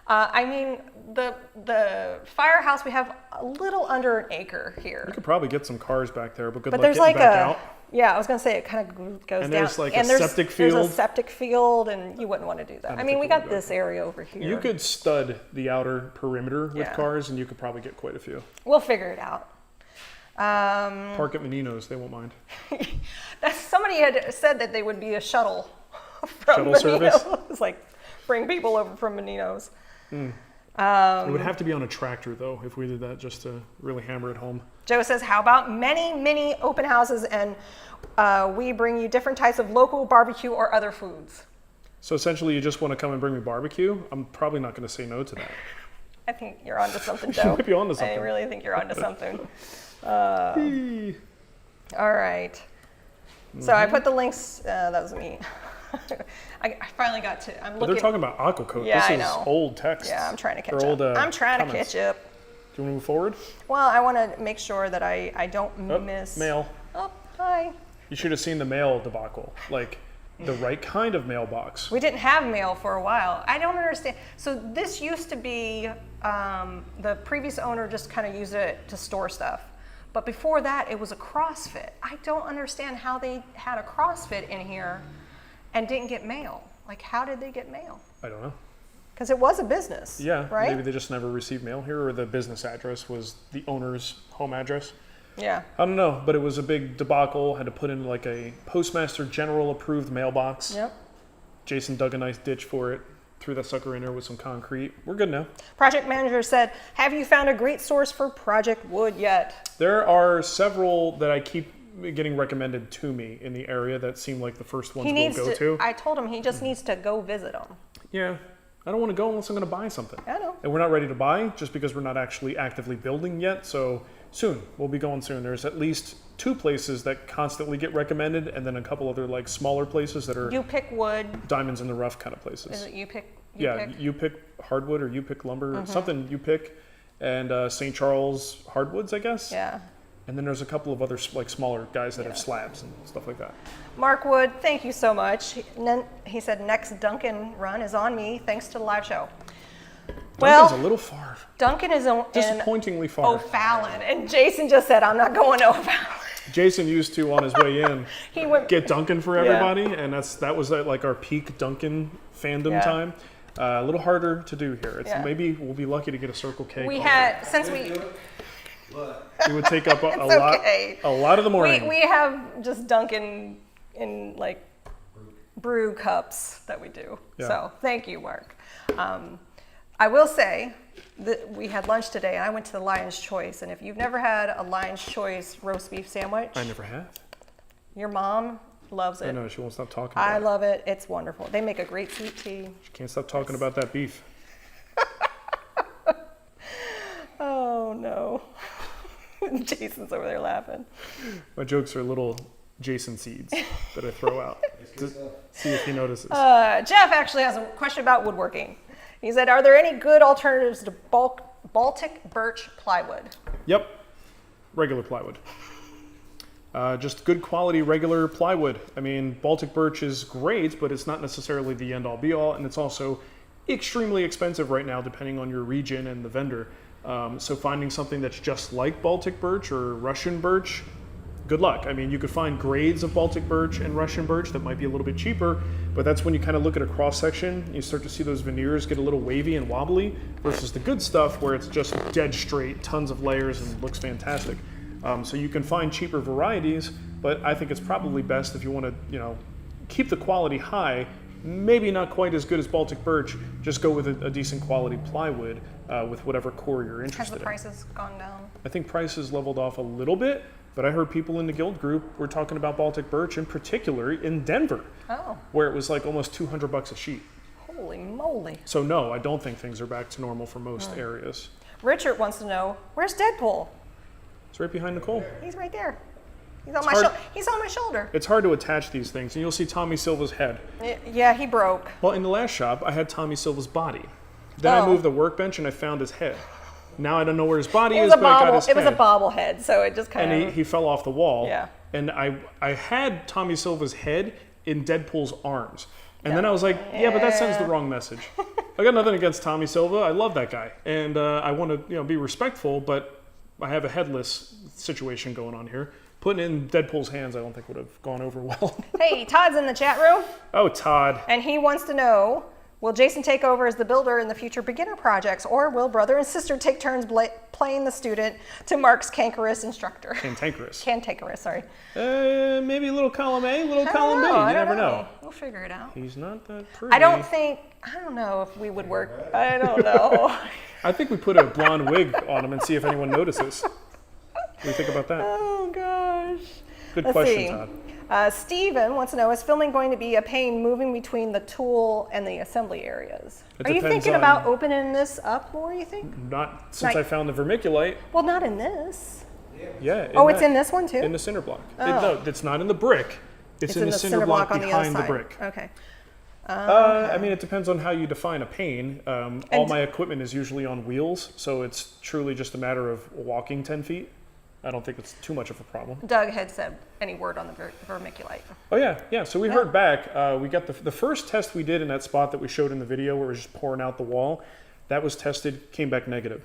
I mean, the Firehouse, we have a little under an acre here. You could probably get some cars back there, but good luck there's getting like back out. Yeah, I was going to say it kind of goes down. And there's like a septic field. There's a septic field, and you wouldn't want to do that. I mean, we got this area over here. You could stud the outer perimeter with cars, and you could probably get quite a few. We'll figure it out. Park at Menino's, they won't mind. Somebody had said that they would be a shuttle from Shuttle service? Menino's. Like, bring people over from Menino's. It would have to be on a tractor, though, if we did that, just to really hammer it home. Joe says, how about many open houses and we bring you different types of local barbecue or other foods? So essentially, you just want to come and bring me barbecue? I'm probably not going to say no to that. I think you're onto something, Joe. You might be onto something. I really think you're onto something. All right. So I put the links. That was me. I finally got to. I'm But looking. they're talking about aquacoat. Yeah, this I is know. old text. Yeah, I'm trying to catch Or up. old, I'm trying comments. to catch up. Do you want to move forward? Well, I want to make sure that I don't Oh, miss. mail. Oh, hi. You should have seen the mail debacle. Like, the right kind of mailbox. We didn't have mail for a while. I don't understand. So this used to be, the previous owner just kind of used it to store stuff. But before that, it was a CrossFit. I don't understand how they had a CrossFit in here and didn't get mail. Like, how did they get mail? I don't know. Because it was a business, Yeah, right? maybe they just never received mail here, or the business address was the owner's home address. Yeah. I don't know, but it was a big debacle. Had to put in like a Postmaster General approved mailbox. Yep. Jason dug a nice ditch for it, threw that sucker in there with some concrete. We're good now. Project manager said, have you found a great source for project wood yet? There are several that I keep getting recommended to me in the area that seem like the first ones we'll go to. I told him he just needs to go visit them. Yeah, I don't want to go unless I'm going to buy something. I know. And we're not ready to buy just because we're not actually actively building yet. So soon, we'll be going soon. There's at least 2 places that constantly get recommended, and then a couple other like smaller places that are You pick wood. diamonds in the rough kind of places. Is it you pick? You pick hardwood or you pick lumber, something you pick, and St. Charles hardwoods, I guess. Yeah. And then there's a couple of other like smaller guys that have slabs and stuff like that. Mark Wood, thank you so much. He said next Duncan run is on me thanks to the live show. Duncan's a little far. Duncan is in Disappointingly far. O'Fallon, and Jason just said, I'm not going to O'Fallon. Jason used to, on his way in, He went, get Duncan for everybody, and that was at like our peak Duncan fandom time. A little harder to do here. Maybe we'll be lucky to get a Circle K. we had, since we, It would take up a lot of the morning. we have just Duncan in like brew cups that we do. Yeah. So thank you, Mark. I will say that we had lunch today and I went to the Lion's Choice, and if you've never had a Lion's Choice roast beef sandwich, I never have. your mom loves it. I know, she won't stop talking about I it. love it. It's wonderful. They make a great sweet tea. She can't stop talking about that beef. Oh no. Jason's over there laughing. My jokes are little Jason seeds that I throw out to see if he notices. Jeff actually has a question about woodworking. He said, are there any good alternatives to Baltic birch plywood? Yep, regular plywood. Just good quality regular plywood. I mean, Baltic birch is great, but it's not necessarily the end-all be-all, and it's also extremely expensive right now depending on your region and the vendor. So finding something that's just like Baltic birch or Russian birch, good luck. I mean, you could find grades of Baltic birch and Russian birch that might be a little bit cheaper, but that's when you kind of look at a cross-section, you start to see those veneers get a little wavy and wobbly versus the good stuff where it's just dead straight, tons of layers, and looks fantastic. So you can find cheaper varieties, but I think it's probably best if you want to, keep the quality high, maybe not quite as good as Baltic birch, just go with a decent quality plywood with whatever core you're interested in. Has the prices gone down? I think prices leveled off a little bit, but I heard people in the guild group were talking about Baltic birch, in particular in Denver, where it was like almost $200 a sheet. Holy moly. So no, I don't think things are back to normal for most areas. Richard wants to know, where's Deadpool? It's right behind Nicole. He's right there. He's on my shoulder. It's hard to attach these things, and you'll see Tommy Silva's head. Yeah, he broke. Well, in the last shop, I had Tommy Silva's body. Then I moved the workbench and I found his head. Now I don't know where his body is, but I got his head. It was a bobblehead, so it just kind of... And he fell off the wall. Yeah. And I had Tommy Silva's head in Deadpool's arms. And then I was like, yeah, but that sends the wrong message. I got nothing against Tommy Silva. I love that guy. And I want to be respectful, but I have a headless situation going on here. Putting it in Deadpool's hands, I don't think would have gone over well. Hey, Todd's in the chat room. Oh, Todd. And he wants to know, Will Jason take over as the builder in the future beginner projects, or will brother and sister take turns playing the student to Marc's cantankerous instructor? Cantankerous, sorry. Maybe a little column A, a little column B. You never know. We'll figure it out. He's not that pretty. I don't know if we would work. I don't know. I think we put a blonde wig on him and see if anyone notices. What do you think about that? Oh, gosh. Good Let's question, see. Todd. Steven wants to know, is filming going to be a pain moving between the tool and the assembly areas? It Are you depends thinking on- about opening this up more, you think? Not since Not- I found the vermiculite. Well, not in this. Yeah. It's in this one too? In the cinder block. Oh. No, it's not in the brick. It's in the cinder block on the behind other the side. brick. Okay. I mean, it depends on how you define a pane. All my equipment is usually on wheels, so it's truly just a matter of walking 10 feet. I don't think it's too much of a problem. Doug had said any word on the vermiculite. Oh yeah. So we heard back. We got the first test we did in that spot that we showed in the video where it was just pouring out the wall. That was tested, came back negative.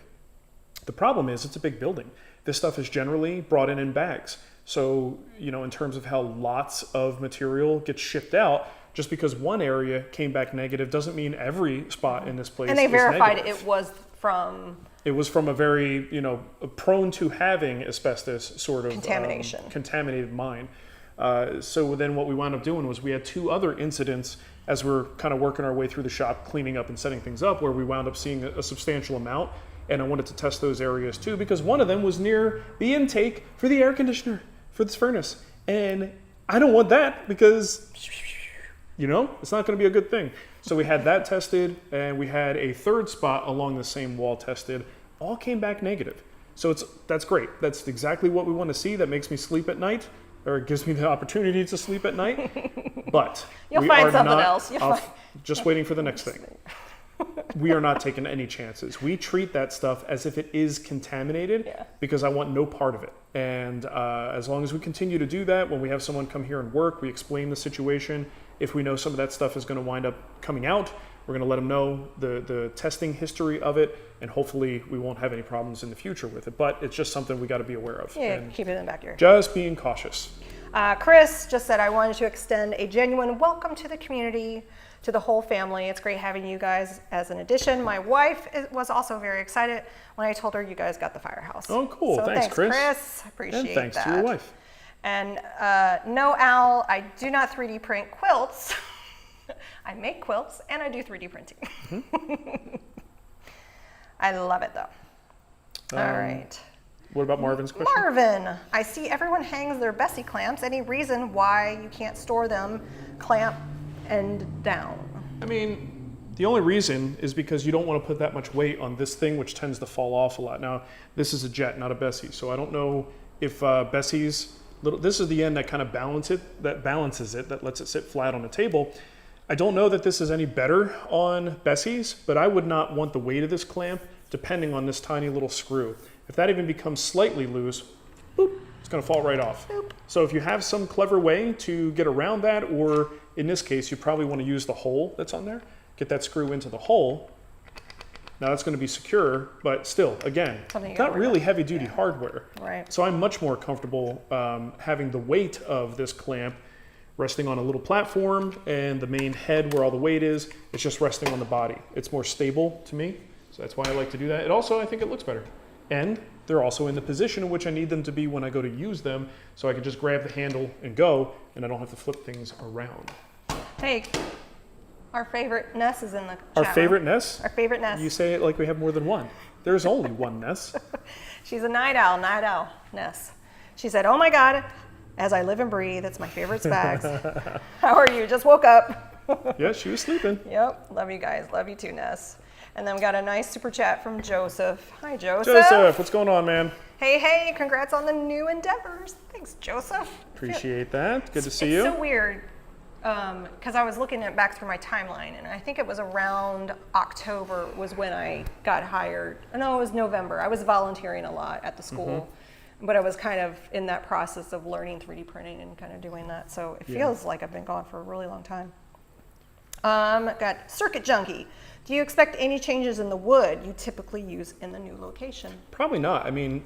The problem is it's a big building. This stuff is generally brought in bags. So, in terms of how lots of material gets shipped out, just because one area came back negative doesn't mean every spot in this place is negative. And they verified it was from... It was from a very, prone to having asbestos sort of contamination. Contaminated mine. So then what we wound up doing was we had 2 other incidents as we're kind of working our way through the shop, cleaning up and setting things up, where we wound up seeing a substantial amount. And I wanted to test those areas too, because one of them was near the intake for the air conditioner for this furnace. And I don't want that because, it's not going to be a good thing. So we had that tested, and we had a 3rd spot along the same wall tested. All came back negative. So that's great. That's exactly what we want to see. That makes me sleep at night, or it gives me the opportunity to sleep at night. But You'll find something else. Just waiting for the next thing. We are not taking any chances. We treat that stuff as if it is contaminated because I want no part of it. And as long as we continue to do that, when we have someone come here and work, we explain the situation. If we know some of that stuff is going to wind up coming out, we're going to let them know the testing history of it, and hopefully we won't have any problems in the future with it. But it's just something we got to be aware of. Yeah, and keep it in the back of your head. Just being cautious. Chris just said, I wanted to extend a genuine welcome to the community, to the whole family. It's great having you guys as an addition. My wife was also very excited when I told her you guys got the Firehouse. Oh, cool. So thanks, Chris. I appreciate that. And thanks to your wife. And no, Al, I do not 3D print quilts. I make quilts and I do 3D printing. Mm-hmm. I love it though. All right. What about Marvin's question? Marvin, I see everyone hangs their Bessy clamps. Any reason why you can't store them clamp and down? I mean, the only reason is because you don't want to put that much weight on this thing, which tends to fall off a lot. Now, this is a jet, not a Bessy, so I don't know if Bessy's this is the end that kind of balances it, that lets it sit flat on the table. I don't know that this is any better on Bessy's, but I would not want the weight of this clamp depending on this tiny little screw. If that even becomes slightly loose, boop, it's going to fall right off. Boop. So if you have some clever way to get around that, or in this case, you probably want to use the hole that's on there, get that screw into the hole. Now that's going to be secure, but still, again, not really heavy-duty hardware. Right. So I'm much more comfortable having the weight of this clamp resting on a little platform, and the main head where all the weight is, it's just resting on the body. It's more stable to me, so that's why I like to do that. It also, I think it looks better. And they're also in the position in which I need them to be when I go to use them, so I can just grab the handle and go, and I don't have to flip things around. Hey, our favorite Ness is in the Our chat favorite room. Ness? Our favorite Ness. You say it like we have more than one. There's only one Ness. She's a night owl, Ness. She said, oh my God, as I live and breathe, it's my favorite Spags. How are you? Just woke up. Yeah, she was sleeping. Yep, love you guys. Love you too, Ness. And then we got a nice super chat from Joseph. Hi, Joseph. Joseph, what's going on, man? Hey, congrats on the new endeavors. Thanks, Joseph. Appreciate that. Good to see you. It's so weird, because I was looking back through my timeline, and I think it was around October was when I got hired. No, it was November. I was volunteering a lot at the school, but I was kind of in that process of learning 3D printing and kind of doing that. So it feels like I've been gone for a really long time. Got Circuit Junkie. Do you expect any changes in the wood you typically use in the new location? Probably not. I mean,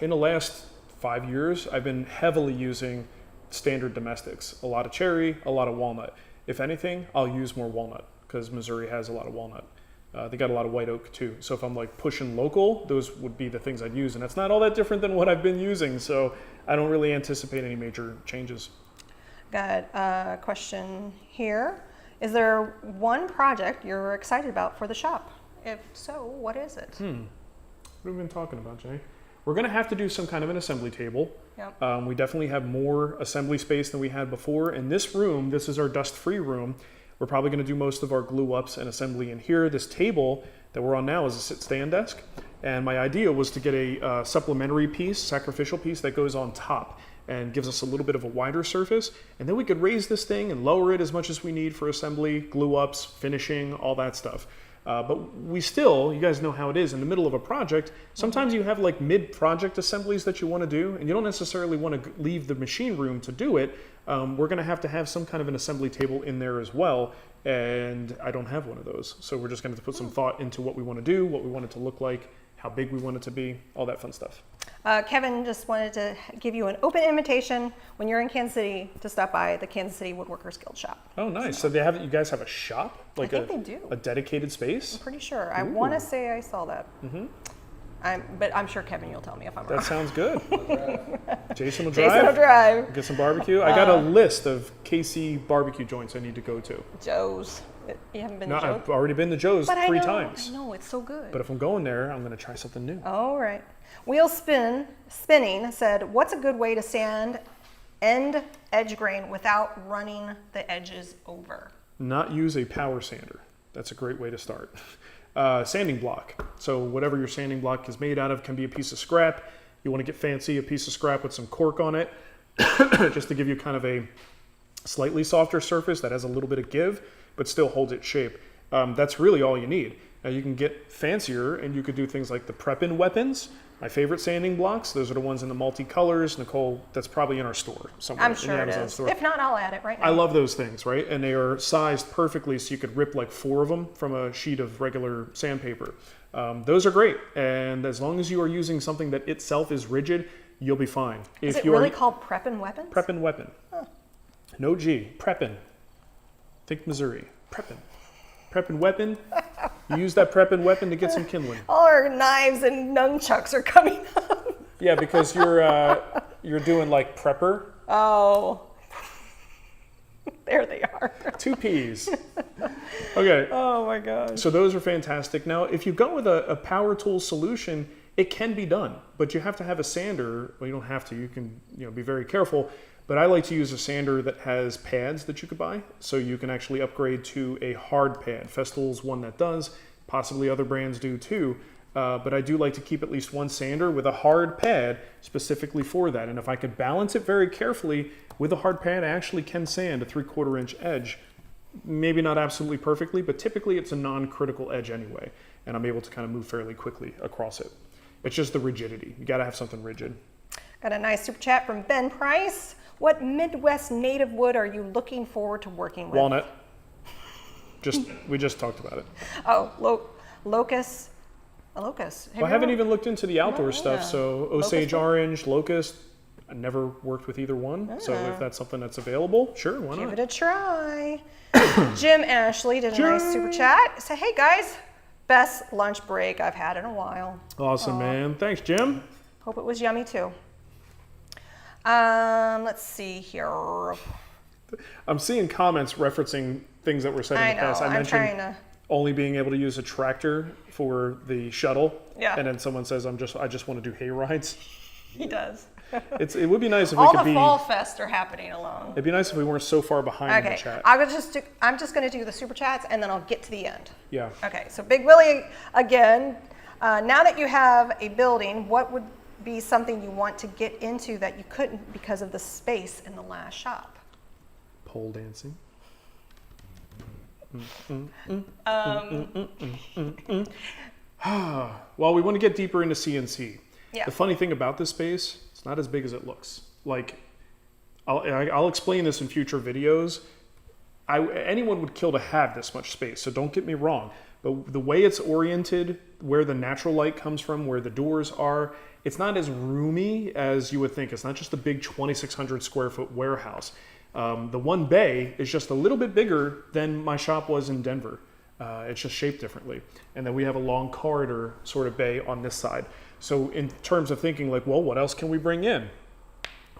in the last 5 years, I've been heavily using standard domestics. A lot of cherry, a lot of walnut. If anything, I'll use more walnut because Missouri has a lot of walnut. They got a lot of white oak too. So if I'm like pushing local, those would be the things I'd use. And that's not all that different than what I've been using. So I don't really anticipate any major changes. Got a question here. Is there one project you're excited about for the shop? If so, what is it? What have we been talking about, Jay? We're going to have to do some kind of an assembly table. Yep. We definitely have more assembly space than we had before. In this room, this is our dust-free room. We're probably going to do most of our glue ups and assembly in here. This table that we're on now is a sit-stand desk. And my idea was to get a supplementary piece, sacrificial piece that goes on top and gives us a little bit of a wider surface. And then we could raise this thing and lower it as much as we need for assembly, glue ups, finishing, all that stuff. But we still, you guys know how it is in the middle of a project. Sometimes you have like mid-project assemblies that you want to do, and you don't necessarily want to leave the machine room to do it. We're going to have some kind of an assembly table in there as well, and I don't have one of those. So we're just going to put some thought into what we want to do, what we want it to look like, how big we want it to be, all that fun stuff. Kevin just wanted to give you an open invitation when you're in Kansas City to stop by the Kansas City Woodworkers Guild shop. Oh, nice. So you guys have a shop? Like I think they do. A dedicated space? I'm pretty sure. I want to say I saw that. But I'm sure Kevin, you'll tell me if I'm wrong. That sounds good. Jason will drive. Jason will drive. Get some barbecue. I got a list of KC barbecue joints I need to go to. Joe's. You haven't been No, to Joe's? I've already been to Joe's But 3 times. I know, it's so good. But if I'm going there, I'm going to try something new. All right. Wheel Spinning said, what's a good way to sand end edge grain without running the edges over? Not use a power sander. That's a great way to start. Sanding block. So whatever your sanding block is made out of can be a piece of scrap. You want to get fancy, a piece of scrap with some cork on it, just to give you kind of a slightly softer surface that has a little bit of give, but still holds its shape. That's really all you need. Now you can get fancier and you could do things like the prep-in weapons. My favorite sanding blocks, those are the ones in the multi-colors. Nicole, that's probably in our store somewhere. I'm sure in the it Amazon is. store. If not, I'll add it right now. I love those things, right? And they are sized perfectly so you could rip like 4 of them from a sheet of regular sandpaper. Those are great. And as long as you are using something that itself is rigid, you'll be fine. Is it really called Prep-in Weapons? Prep-in weapon. Huh. No G. Prep-in. Think Missouri. Prep-in. Prep-in weapon. You use that prep-in weapon to get some kindling. All our knives and nunchucks are coming up. Yeah, because you're doing like prepper. Oh. There they are. 2 P's. Okay. Oh my gosh. So those are fantastic. Now, if you go with a power tool solution, it can be done, but you have to have a sander. Well, you don't have to. You can, be very careful. But I like to use a sander that has pads that you could buy, so you can actually upgrade to a hard pad. Festool's one that does. Possibly other brands do too. But I do like to keep at least one sander with a hard pad specifically for that. And if I could balance it very carefully with a hard pad, I actually can sand a 3/4 inch edge. Maybe not absolutely perfectly, but typically it's a non-critical edge anyway. And I'm able to kind of move fairly quickly across it. It's just the rigidity. You got to have something rigid. Got a nice super chat from Ben Price. What Midwest native wood are you looking forward to working with? Walnut. We just talked about it. Oh, locust. A locust. Well, I haven't even looked into the outdoor Yeah. stuff. So Osage orange, locust. I never worked with either one. So if that's something that's available, sure, why Give not? it a try. Jim Ashley did a nice super chat. Said, hey guys, best lunch break I've had in a while. Awesome, man. Thanks, Jim. Hope it was yummy too. Let's see here. I'm seeing comments referencing things that were said in the past. I I'm mentioned trying to. only being able to use a tractor for the shuttle. Yeah. And then someone says, I just want to do hay rides. He does. It would be nice if we All could the be. fall fests are happening alone. It'd be nice if we weren't so far behind in the Okay, chat. I'm just going to do the super chats and then I'll get to the end. Yeah. Okay, so Big Willie again. Now that you have a building, what would be something you want to get into that you couldn't because of the space in the last shop? Pole dancing. Well, we want to get deeper into CNC. Yeah. The funny thing about this space, it's not as big as it looks. Like, I'll explain this in future videos. Anyone would kill to have this much space, so don't get me wrong. But the way it's oriented, where the natural light comes from, where the doors are, it's not as roomy as you would think. It's not just a big 2,600 square foot warehouse. The one bay is just a little bit bigger than my shop was in Denver. It's just shaped differently. And then we have a long corridor sort of bay on this side. So in terms of thinking like, well, what else can we bring in?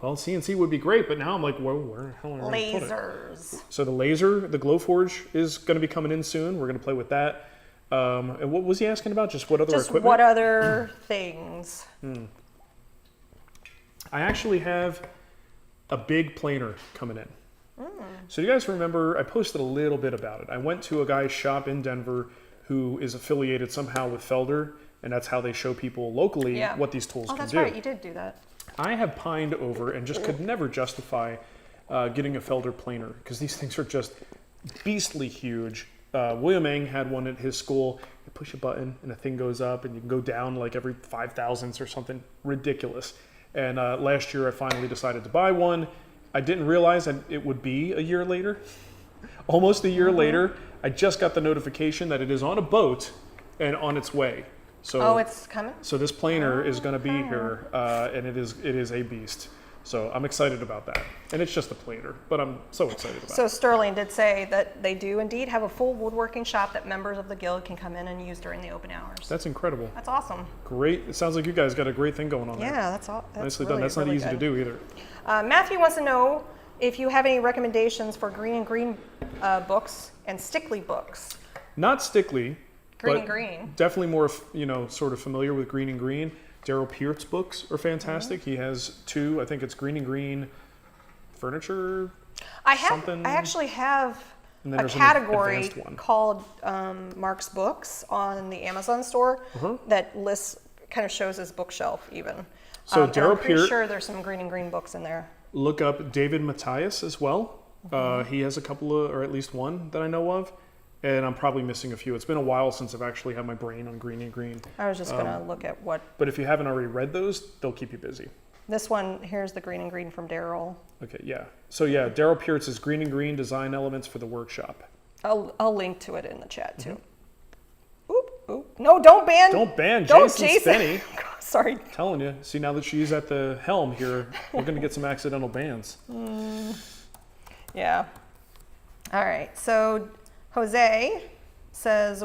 Well, CNC would be great, but now I'm like, well, where the hell am I going to put it? Lasers. So the laser, the Glowforge is going to be coming in soon. We're going to play with that. And what was he asking about? Just what other equipment? What other things? I actually have a big planer coming in. So you guys remember, I posted a little bit about it. I went to a guy's shop in Denver who is affiliated somehow with Felder, and that's how they show people locally what these tools can do. Oh, that's right, you did do that. I have pined over and just could never justify getting a Felder planer because these things are just beastly huge. William Eng had one at his school. You push a button and a thing goes up and you can go down like every 5 thousandths or something ridiculous. And last year I finally decided to buy one. I didn't realize that it would be a year later. Almost a year later, I just got the notification that it is on a boat and on its way. So, it's coming? So this planer is going to be here, and it is a beast. So I'm excited about that. And it's just a planer, but I'm so excited about it. So Sterling did say that they do indeed have a full woodworking shop that members of the guild can come in and use during the open hours. That's incredible. That's awesome. Great. It sounds like you guys got a great thing going on there. Yeah, that's all. Nicely really, done. That's not really easy good. to do either. Matthew wants to know if you have any recommendations for Greene and Greene books and Stickley books. Not Stickley. Greene but and Greene. Definitely more, sort of familiar with Greene and Greene. Daryl Peart's books are fantastic. He has 2. I think it's Greene and Greene furniture. I actually have And then a there's an category advanced one. called Marc's Books on the Amazon store that kind of shows his bookshelf even. So And Daryl I'm pretty Peart, sure there's some Greene and Greene books in there. look up David Matthias as well. He has a couple of, or at least one that I know of. And I'm probably missing a few. It's been a while since I've actually had my brain on Greene and Greene. I was just going to look at what... But if you haven't already read those, they'll keep you busy. This one, here's the Greene and Greene from Daryl. Okay, yeah. So yeah, Daryl Peart's is Greene and Greene Design Elements for the Workshop. I'll link to it in the chat too. Oop. No, don't ban. Don't ban Don't, Jason Spinney. Sorry. Telling you. See, now that she's at the helm here, we're going to get some accidental bans. Yeah. All right. So Jose says,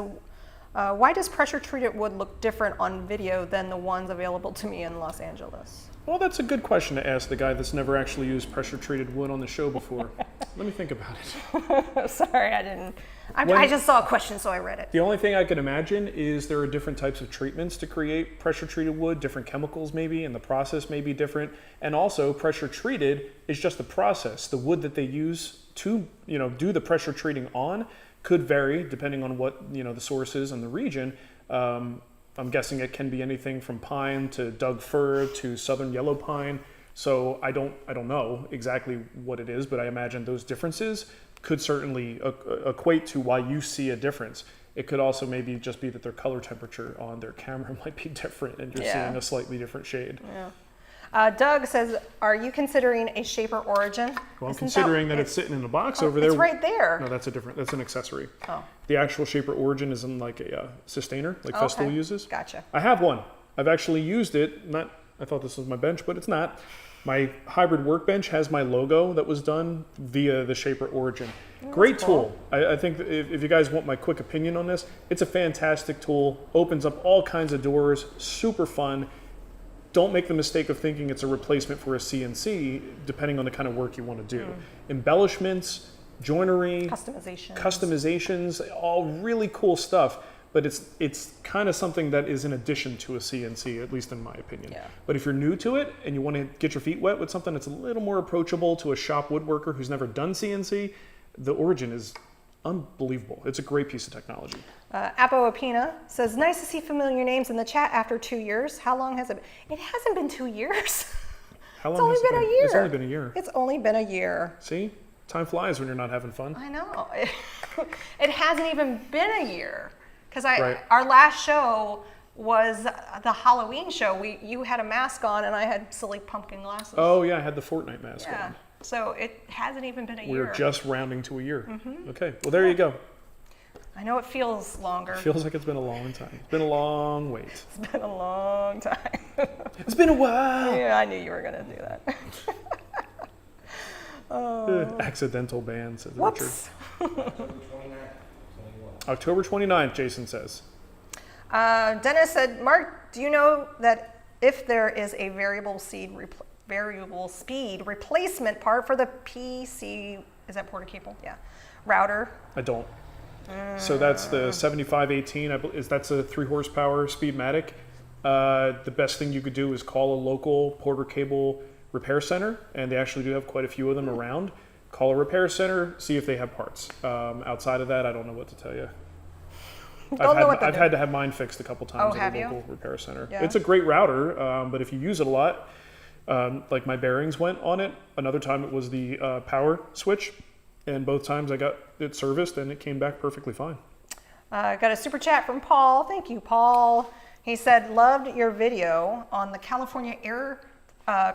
why does pressure treated wood look different on video than the ones available to me in Los Angeles? Well, that's a good question to ask the guy that's never actually used pressure treated wood on the show before. Let me think about it. Sorry, I didn't. I just saw a question, so I read it. The only thing I can imagine is there are different types of treatments to create pressure treated wood, different chemicals maybe, and the process may be different. And also pressure treated is just the process. The wood that they use to, do the pressure treating on could vary depending on what, the source is and the region. I'm guessing it can be anything from pine to Doug fir to southern yellow pine. So I don't know exactly what it is, but I imagine those differences could certainly equate to why you see a difference. It could also maybe just be that their color temperature on their camera might be different and you're seeing a slightly different shade. Yeah. Doug says, are you considering a shaper origin? Well, I'm considering that it's sitting in a box over there. It's right there. No, that's an accessory. Oh. The actual shaper origin is in like a sustainer, like Festool uses. Gotcha. I have one. I've actually used it. I thought this was my bench, but it's not. My hybrid workbench has my logo that was done via the shaper origin. Great tool. I think if you guys want my quick opinion on this, it's a fantastic tool. Opens up all kinds of doors. Super fun. Don't make the mistake of thinking it's a replacement for a CNC, depending on the kind of work you want to do. Embellishments, joinery, customizations, all really cool stuff. But it's kind of something that is in addition to a CNC, at least in my opinion. Yeah. But if you're new to it and you want to get your feet wet with something that's a little more approachable to a shop woodworker who's never done CNC, the origin is unbelievable. It's a great piece of technology. Apo Apina says, nice to see familiar names in the chat after 2 years. How long has it been? It hasn't been 2 years. How long has it been? A year. It's only been a year. It's only been a year. See? Time flies when you're not having fun. I know. It hasn't even been a year. Because our last show was the Halloween show. You had a mask on and I had silly pumpkin glasses. Oh yeah, I had the Fortnite mask on. So it hasn't even been a year. We're just rounding to a year. Okay, well there you go. I know it feels longer. It feels like it's been a long time. It's been a long wait. It's been a long time. It's been a while. Yeah, I knew you were going to do that. Accidental ban, says Richard. Whoops. October 29th, Jason says. Dennis said, Mark, do you know that if there is a variable speed replacement part for the PC, is that Porter cable? Yeah. Router? I don't. So that's the 7518. That's a 3 horsepower Speedmatic. The best thing you could do is call a local Porter cable repair center, and they actually do have quite a few of them around. Call a repair center, see if they have parts. Outside of that, I don't know what to tell you. I've had to have mine fixed a couple times at a local repair center. Yeah. It's a great router, but if you use it a lot, like my bearings went on it. Another time it was the power switch, and both times I got it serviced and it came back perfectly fine. Got a super chat from Paul. Thank you, Paul. He said, loved your video on the California Air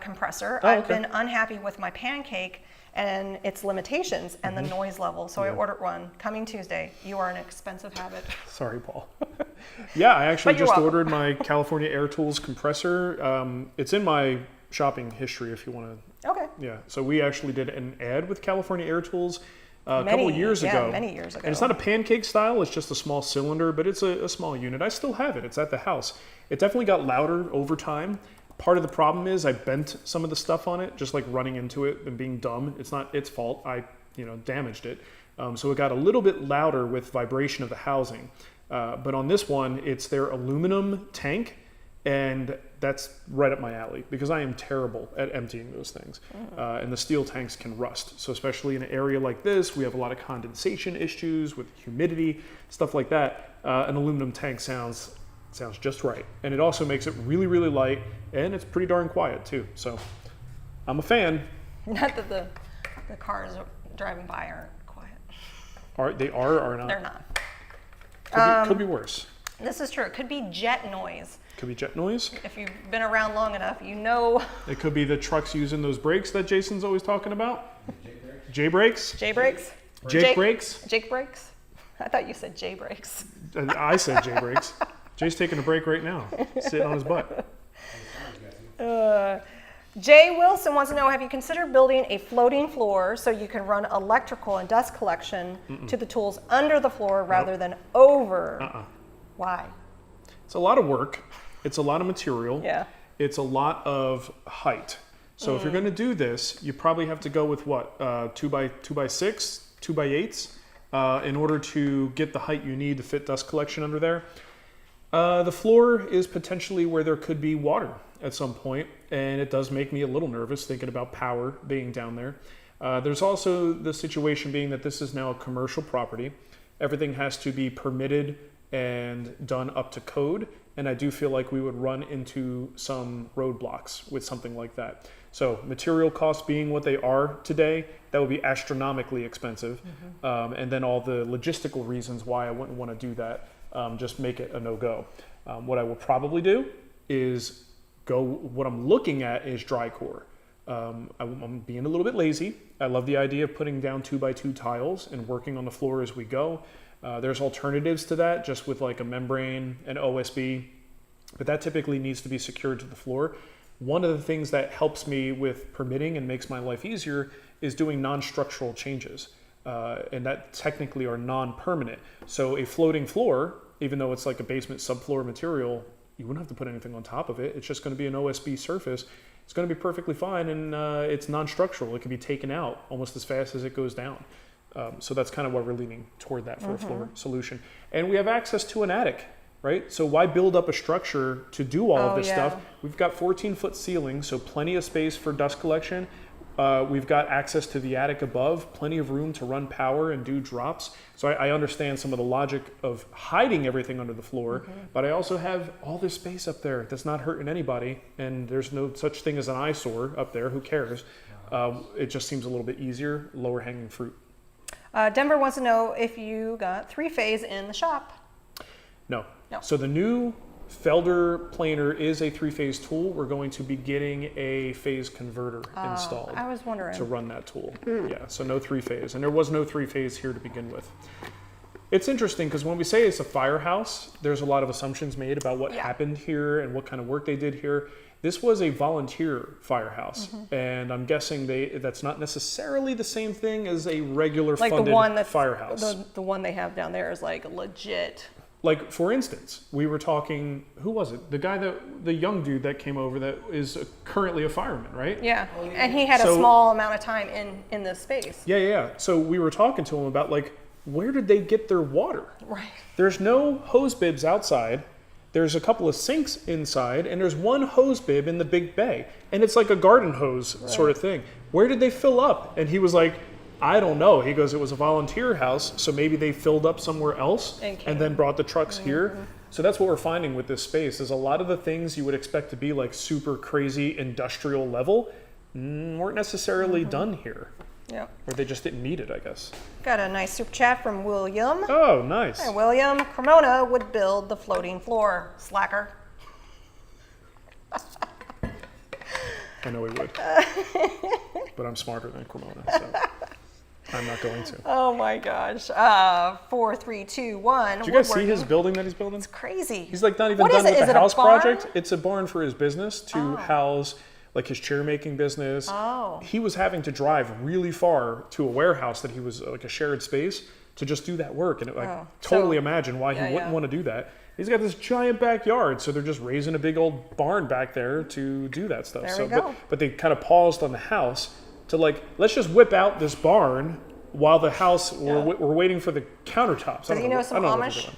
Compressor. I've been unhappy with my pancake and its limitations and the noise level. So I ordered one coming Tuesday. You are an expensive habit. Sorry, Paul. Yeah, I actually just ordered my California Air Tools compressor. It's in my shopping history if you want to. Okay. Yeah, so we actually did an ad with California Air Tools a couple of years ago. Many years ago. And it's not a pancake style, it's just a small cylinder, but it's a small unit. I still have it, it's at the house. It definitely got louder over time. Part of the problem is I bent some of the stuff on it, just like running into it and being dumb. It's not its fault. I, damaged it. So it got a little bit louder with vibration of the housing. But on this one, it's their aluminum tank, and that's right up my alley because I am terrible at emptying those things. And the steel tanks can rust. So especially in an area like this, we have a lot of condensation issues with humidity, stuff like that. An aluminum tank sounds just right. And it also makes it really, really light, and it's pretty darn quiet too. So I'm a fan. Not that the cars driving by aren't quiet. They are or not? They're not. Could be worse. This is true. It could be jet noise. Could be jet noise. If you've been around long enough, you know. It could be the trucks using those brakes that Jason's always talking about. J brakes. J brakes. Jake brakes. Jake brakes. I thought you said J brakes. I said J brakes. Jay's taking a break right now, sitting on his butt. Jay Wilson wants to know, have you considered building a floating floor so you can run electrical and dust collection to the tools under the floor rather than over? Why? It's a lot of work. It's a lot of material. Yeah. It's a lot of height. So if you're going to do this, you probably have to go with what? 2x6, 2x8s in order to get the height you need to fit dust collection under there. The floor is potentially where there could be water at some point, and it does make me a little nervous thinking about power being down there. There's also the situation being that this is now a commercial property. Everything has to be permitted and done up to code, and I do feel like we would run into some roadblocks with something like that. So material costs being what they are today, that would be astronomically expensive. And then all the logistical reasons why I wouldn't want to do that just make it a no-go. What I will probably do is what I'm looking at is dricore. I'm being a little bit lazy. I love the idea of putting down 2x2 tiles and working on the floor as we go. There's alternatives to that, just with like a membrane and OSB, but that typically needs to be secured to the floor. One of the things that helps me with permitting and makes my life easier is doing non-structural changes. And that technically are non-permanent. So a floating floor, even though it's like a basement subfloor material, you wouldn't have to put anything on top of it. It's just going to be an OSB surface. It's going to be perfectly fine, and it's non-structural. It can be taken out almost as fast as it goes down. So that's kind of why we're leaning toward that for a floor solution. And we have access to an attic, right? So why build up a structure to do all of this stuff? We've got 14-foot ceilings, so plenty of space for dust collection. We've got access to the attic above, plenty of room to run power and do drops. So I understand some of the logic of hiding everything under the floor, but I also have all this space up there that's not hurting anybody, and there's no such thing as an eyesore up there. Who cares? It just seems a little bit easier, lower hanging fruit. Denver wants to know if you got 3-phase in the shop. No. So the new Felder planer is a 3-phase tool. We're going to be getting a phase converter installed. I was wondering. To run that tool. Yeah, so no 3-phase. And there was no 3-phase here to begin with. It's interesting because when we say it's a firehouse, there's a lot of assumptions made about what happened here and what kind of work they did here. This was a volunteer firehouse, Mm-hmm. and I'm guessing that's not necessarily the same thing as a regular Like funded the one that's firehouse. the one they have down there is like legit. Like, for instance, we were talking, who was it? The young dude that came over that is currently a fireman, right? Yeah, and he had a So- small amount of time in this space. Yeah. So we were talking to him about, like, where did they get their water? Right. There's no hose bibs outside. There's a couple of sinks inside, and there's one hose bib in the big bay. And it's like a garden hose sort of thing. Where did they fill up? And he was like, I don't know. He goes, it was a volunteer house, so maybe they filled up somewhere else and then brought the trucks here. So that's what we're finding with this space, is a lot of the things you would expect to be like super crazy industrial level weren't necessarily done here. Yep. Or they just didn't need it, I guess. Got a nice super chat from William. Oh, nice. Hi, William. Cremona would build the floating floor. Slacker. I know he would. But I'm smarter than Cremona, so I'm not going to. Oh my gosh. 4, 3, 2, 1. Did you guys see his building that he's building? It's crazy. He's like not even What done is it? with Is the it a house barn? project. It's a barn for his business to house like his chair making business. Oh. He was having to drive really far to a warehouse that he was like a shared space to just do that work. And it, like totally imagine why he wouldn't want to do that. He's got this giant backyard, so they're just raising a big old barn back there to do that stuff. There so we go. but they kind of paused on the house to like, let's just whip out this barn while the house we're waiting for the countertops. Does he know some what they're Amish? doing.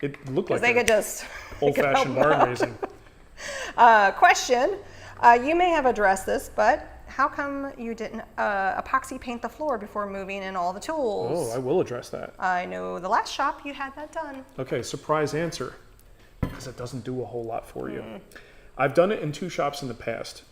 It looked like They a could just old-fashioned barn raising. Question. You may have addressed this, but how come you didn't epoxy paint the floor before moving in all the tools? Oh, I will address that. I know the last shop you had that done. Okay, surprise answer, because it doesn't do a whole lot for you. I've done it in 2 shops in the past.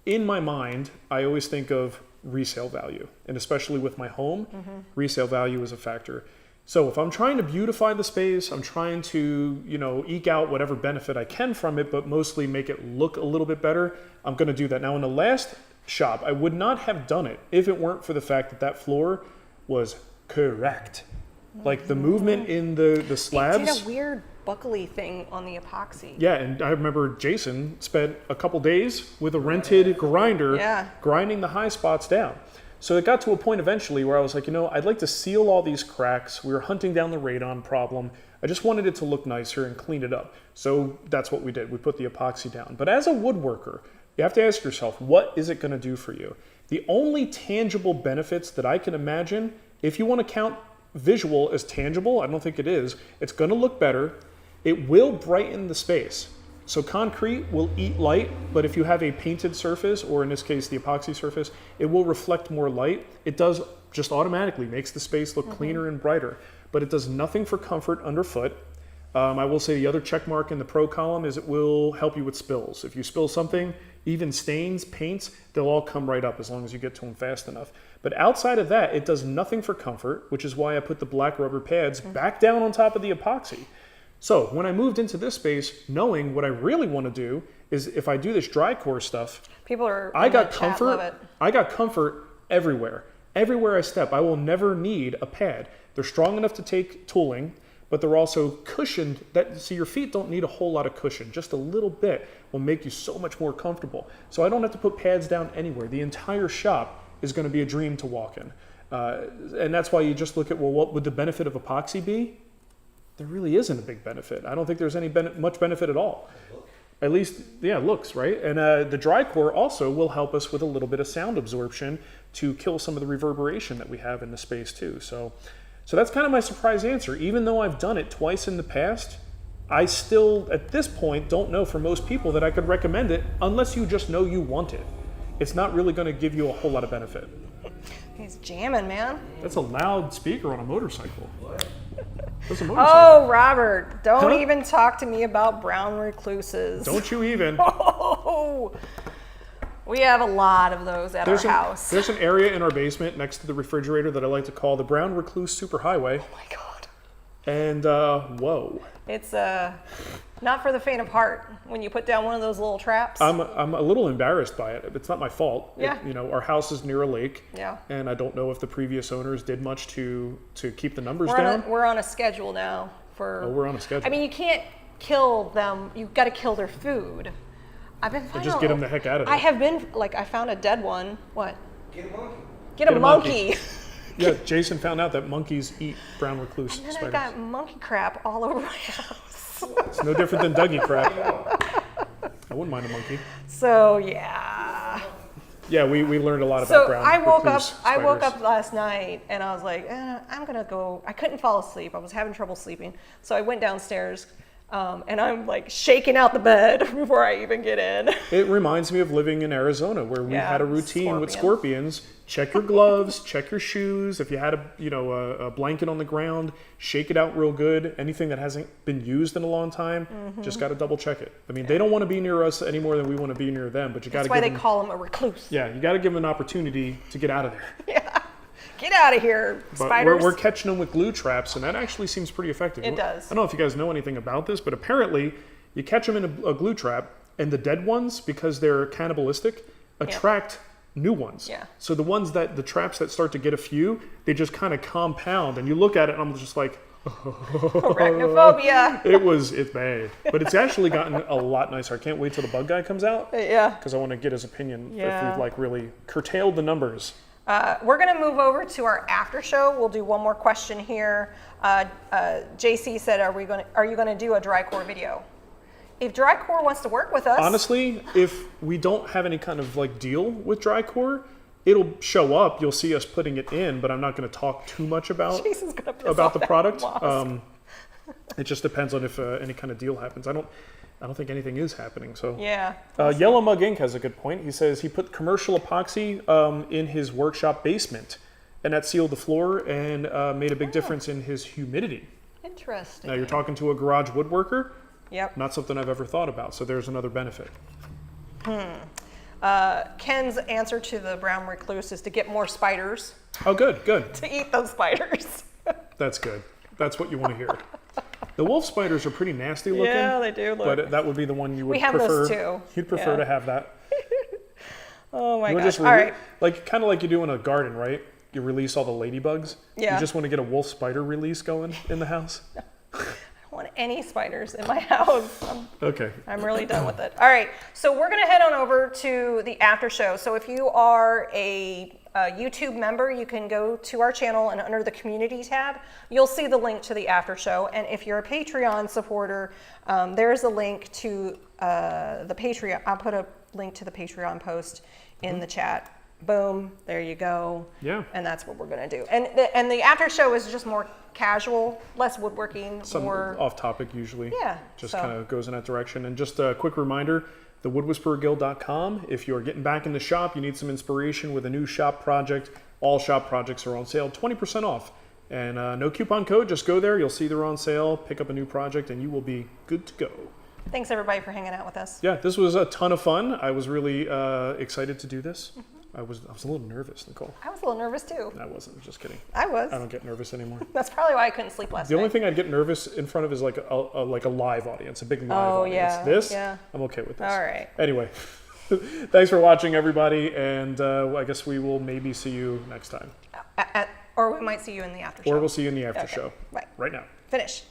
In my mind, I always think of resale value, and especially with my home, resale value is a factor. So if I'm trying to beautify the space, I'm trying to, eke out whatever benefit I can from it, but mostly make it look a little bit better, I'm going to do that. Now in the last shop, I would not have done it if it weren't for the fact that that floor was correct. Like the movement in the slabs. It did a weird buckly thing on the epoxy. Yeah, and I remember Jason spent a couple days with a rented grinder grinding the high spots down. So it got to a point eventually where I was like, I'd like to seal all these cracks. We were hunting down the radon problem. I just wanted it to look nicer and clean it up. So that's what we did. We put the epoxy down. But as a woodworker, you have to ask yourself, what is it going to do for you? The only tangible benefits that I can imagine, if you want to count visual as tangible, I don't think it is, it's going to look better. It will brighten the space. So concrete will eat light, but if you have a painted surface, or in this case, the epoxy surface, it will reflect more light. It does just automatically makes the space look cleaner and brighter, but it does nothing for comfort underfoot. I will say the other check mark in the pro column is it will help you with spills. If you spill something, even stains, paints, they'll all come right up as long as you get to them fast enough. But outside of that, it does nothing for comfort, which is why I put the black rubber pads back down on top of the epoxy. So when I moved into this space, knowing what I really want to do is if I do this dricore stuff, People are I in the got chat comfort. love it. I got comfort everywhere. Everywhere I step, I will never need a pad. They're strong enough to take tooling, but they're also cushioned. So your feet don't need a whole lot of cushion. Just a little bit will make you so much more comfortable. So I don't have to put pads down anywhere. The entire shop is going to be a dream to walk in. And that's why you just look at, well, what would the benefit of epoxy be? There really isn't a big benefit. I don't think there's any much benefit at all. At least, looks, right? And the dricore also will help us with a little bit of sound absorption to kill some of the reverberation that we have in the space too. So that's kind of my surprise answer. Even though I've done it twice in the past, I still, at this point, don't know for most people that I could recommend it unless you just know you want it. It's not really going to give you a whole lot of benefit. He's jamming, man. That's a loud speaker on a motorcycle. That's a motorcycle. Oh, Robert, don't Huh? even talk to me about brown recluses. Don't you even. Oh, we have a lot of those at our house. There's an area in our basement next to the refrigerator that I like to call the Brown Recluse Superhighway. Oh my God. And whoa. It's not for the faint of heart when you put down one of those little traps. I'm a little embarrassed by it. It's not my fault. Yeah. Our house is near a lake. Yeah. And I don't know if the previous owners did much to keep the numbers down. We're on a schedule now for. Oh, we're on a schedule. I mean, you can't kill them. You've got to kill their food. I've been And finding just get them the heck out of there. I have been, like, I found a dead one. What? Get a monkey. Get a monkey. Yeah, Jason found out that monkeys eat brown recluse And then spiders. I got monkey crap all over my house. It's no different than Dougie crap. I wouldn't mind a monkey. So, yeah. Yeah, we learned a lot about So brown I woke recluse spiders. up last night and I was like, I'm gonna go. I couldn't fall asleep. I was having trouble sleeping. So I went downstairs and I'm like shaking out the bed before I even get in. It reminds me of living in Arizona where we Yeah, had a routine with scorpions. Check your gloves, check your shoes. If you had a blanket on the ground, shake it out real good. Anything that hasn't been used in a long time, just got to double check it. I mean, they don't want to be near us any more than we want to be near them, but you got to That's why give they them, call them a recluse. yeah, you got to give them an opportunity to get out of there. Yeah. Get out of here, But spiders. we're catching them with glue traps, and that actually seems pretty effective. It does. I don't know if you guys know anything about this, but apparently you catch them in a glue trap, and the dead ones, because they're cannibalistic, attract new ones. Yeah. So the traps that start to get a few, they just kind of compound, and you look at it, and I'm just like, Arachnophobia. it's bad. But it's actually gotten a lot nicer. I can't wait till the bug guy comes out, Yeah. because I want to get his opinion if Yeah. we've like really curtailed the numbers. We're going to move over to our after show. We'll do one more question here. JC said, are you going to do a dricore video? If dricore wants to work with us, Honestly, if we don't have any kind of like deal with dricore, it'll show up. You'll see us putting it in, but I'm not going to talk too much about Jason's gonna piss about off the that product. wasp. It just depends on if any kind of deal happens. I don't think anything is happening. So Yeah. Yellow Mug Inc. has a good point. He says he put commercial epoxy in his workshop basement, and that sealed the floor and made a big difference in his humidity. Interesting. Now you're talking to a garage woodworker. Yep. Not something I've ever thought about. So there's another benefit. Ken's answer to the brown recluse is to get more spiders Oh, good. to eat those spiders. That's good. That's what you want to hear. The wolf spiders are pretty nasty looking. Yeah, they do look. But that would be the one you would We have prefer. those too. You'd prefer Yeah. to have that. Oh my You would gosh. just All right. like kind of like you do in a garden, right? You release all the ladybugs. Yeah. You just want to get a wolf spider release going in the house. I don't want any spiders in my house. Okay. I'm really done with it. All right, so we're gonna head on over to the after show. So if you are a YouTube member, you can go to our channel and under the community tab, you'll see the link to the after show. And if you're a Patreon supporter, there's a link to the Patreon. I'll put a link to the Patreon post in the chat. Boom, there you go. Yeah. And that's what we're gonna do. And the after show is just more casual, less woodworking, Some more off topic usually. Yeah, Just so- kind of goes in that direction. And just a quick reminder, thewoodwhispererguild.com. If you're getting back in the shop, you need some inspiration with a new shop project. All shop projects are on sale, 20% off. And no coupon code, just go there. You'll see they're on sale, pick up a new project, and you will be good to go. Thanks everybody for hanging out with us. Yeah, this was a ton of fun. I was really excited to do this. I was a little nervous, Nicole. I was a little nervous too. I wasn't, just kidding. I was. I don't get nervous anymore. That's probably why I couldn't sleep last The night. only thing I'd get nervous in front of is like a live audience, a big live audience. yeah, This, yeah. I'm okay with this. All right. Anyway, thanks for watching, everybody, and I guess we will maybe see you next time. Or we might see you in the after show. Or we'll see you in the after Okay. show. Right. Right now. Finish.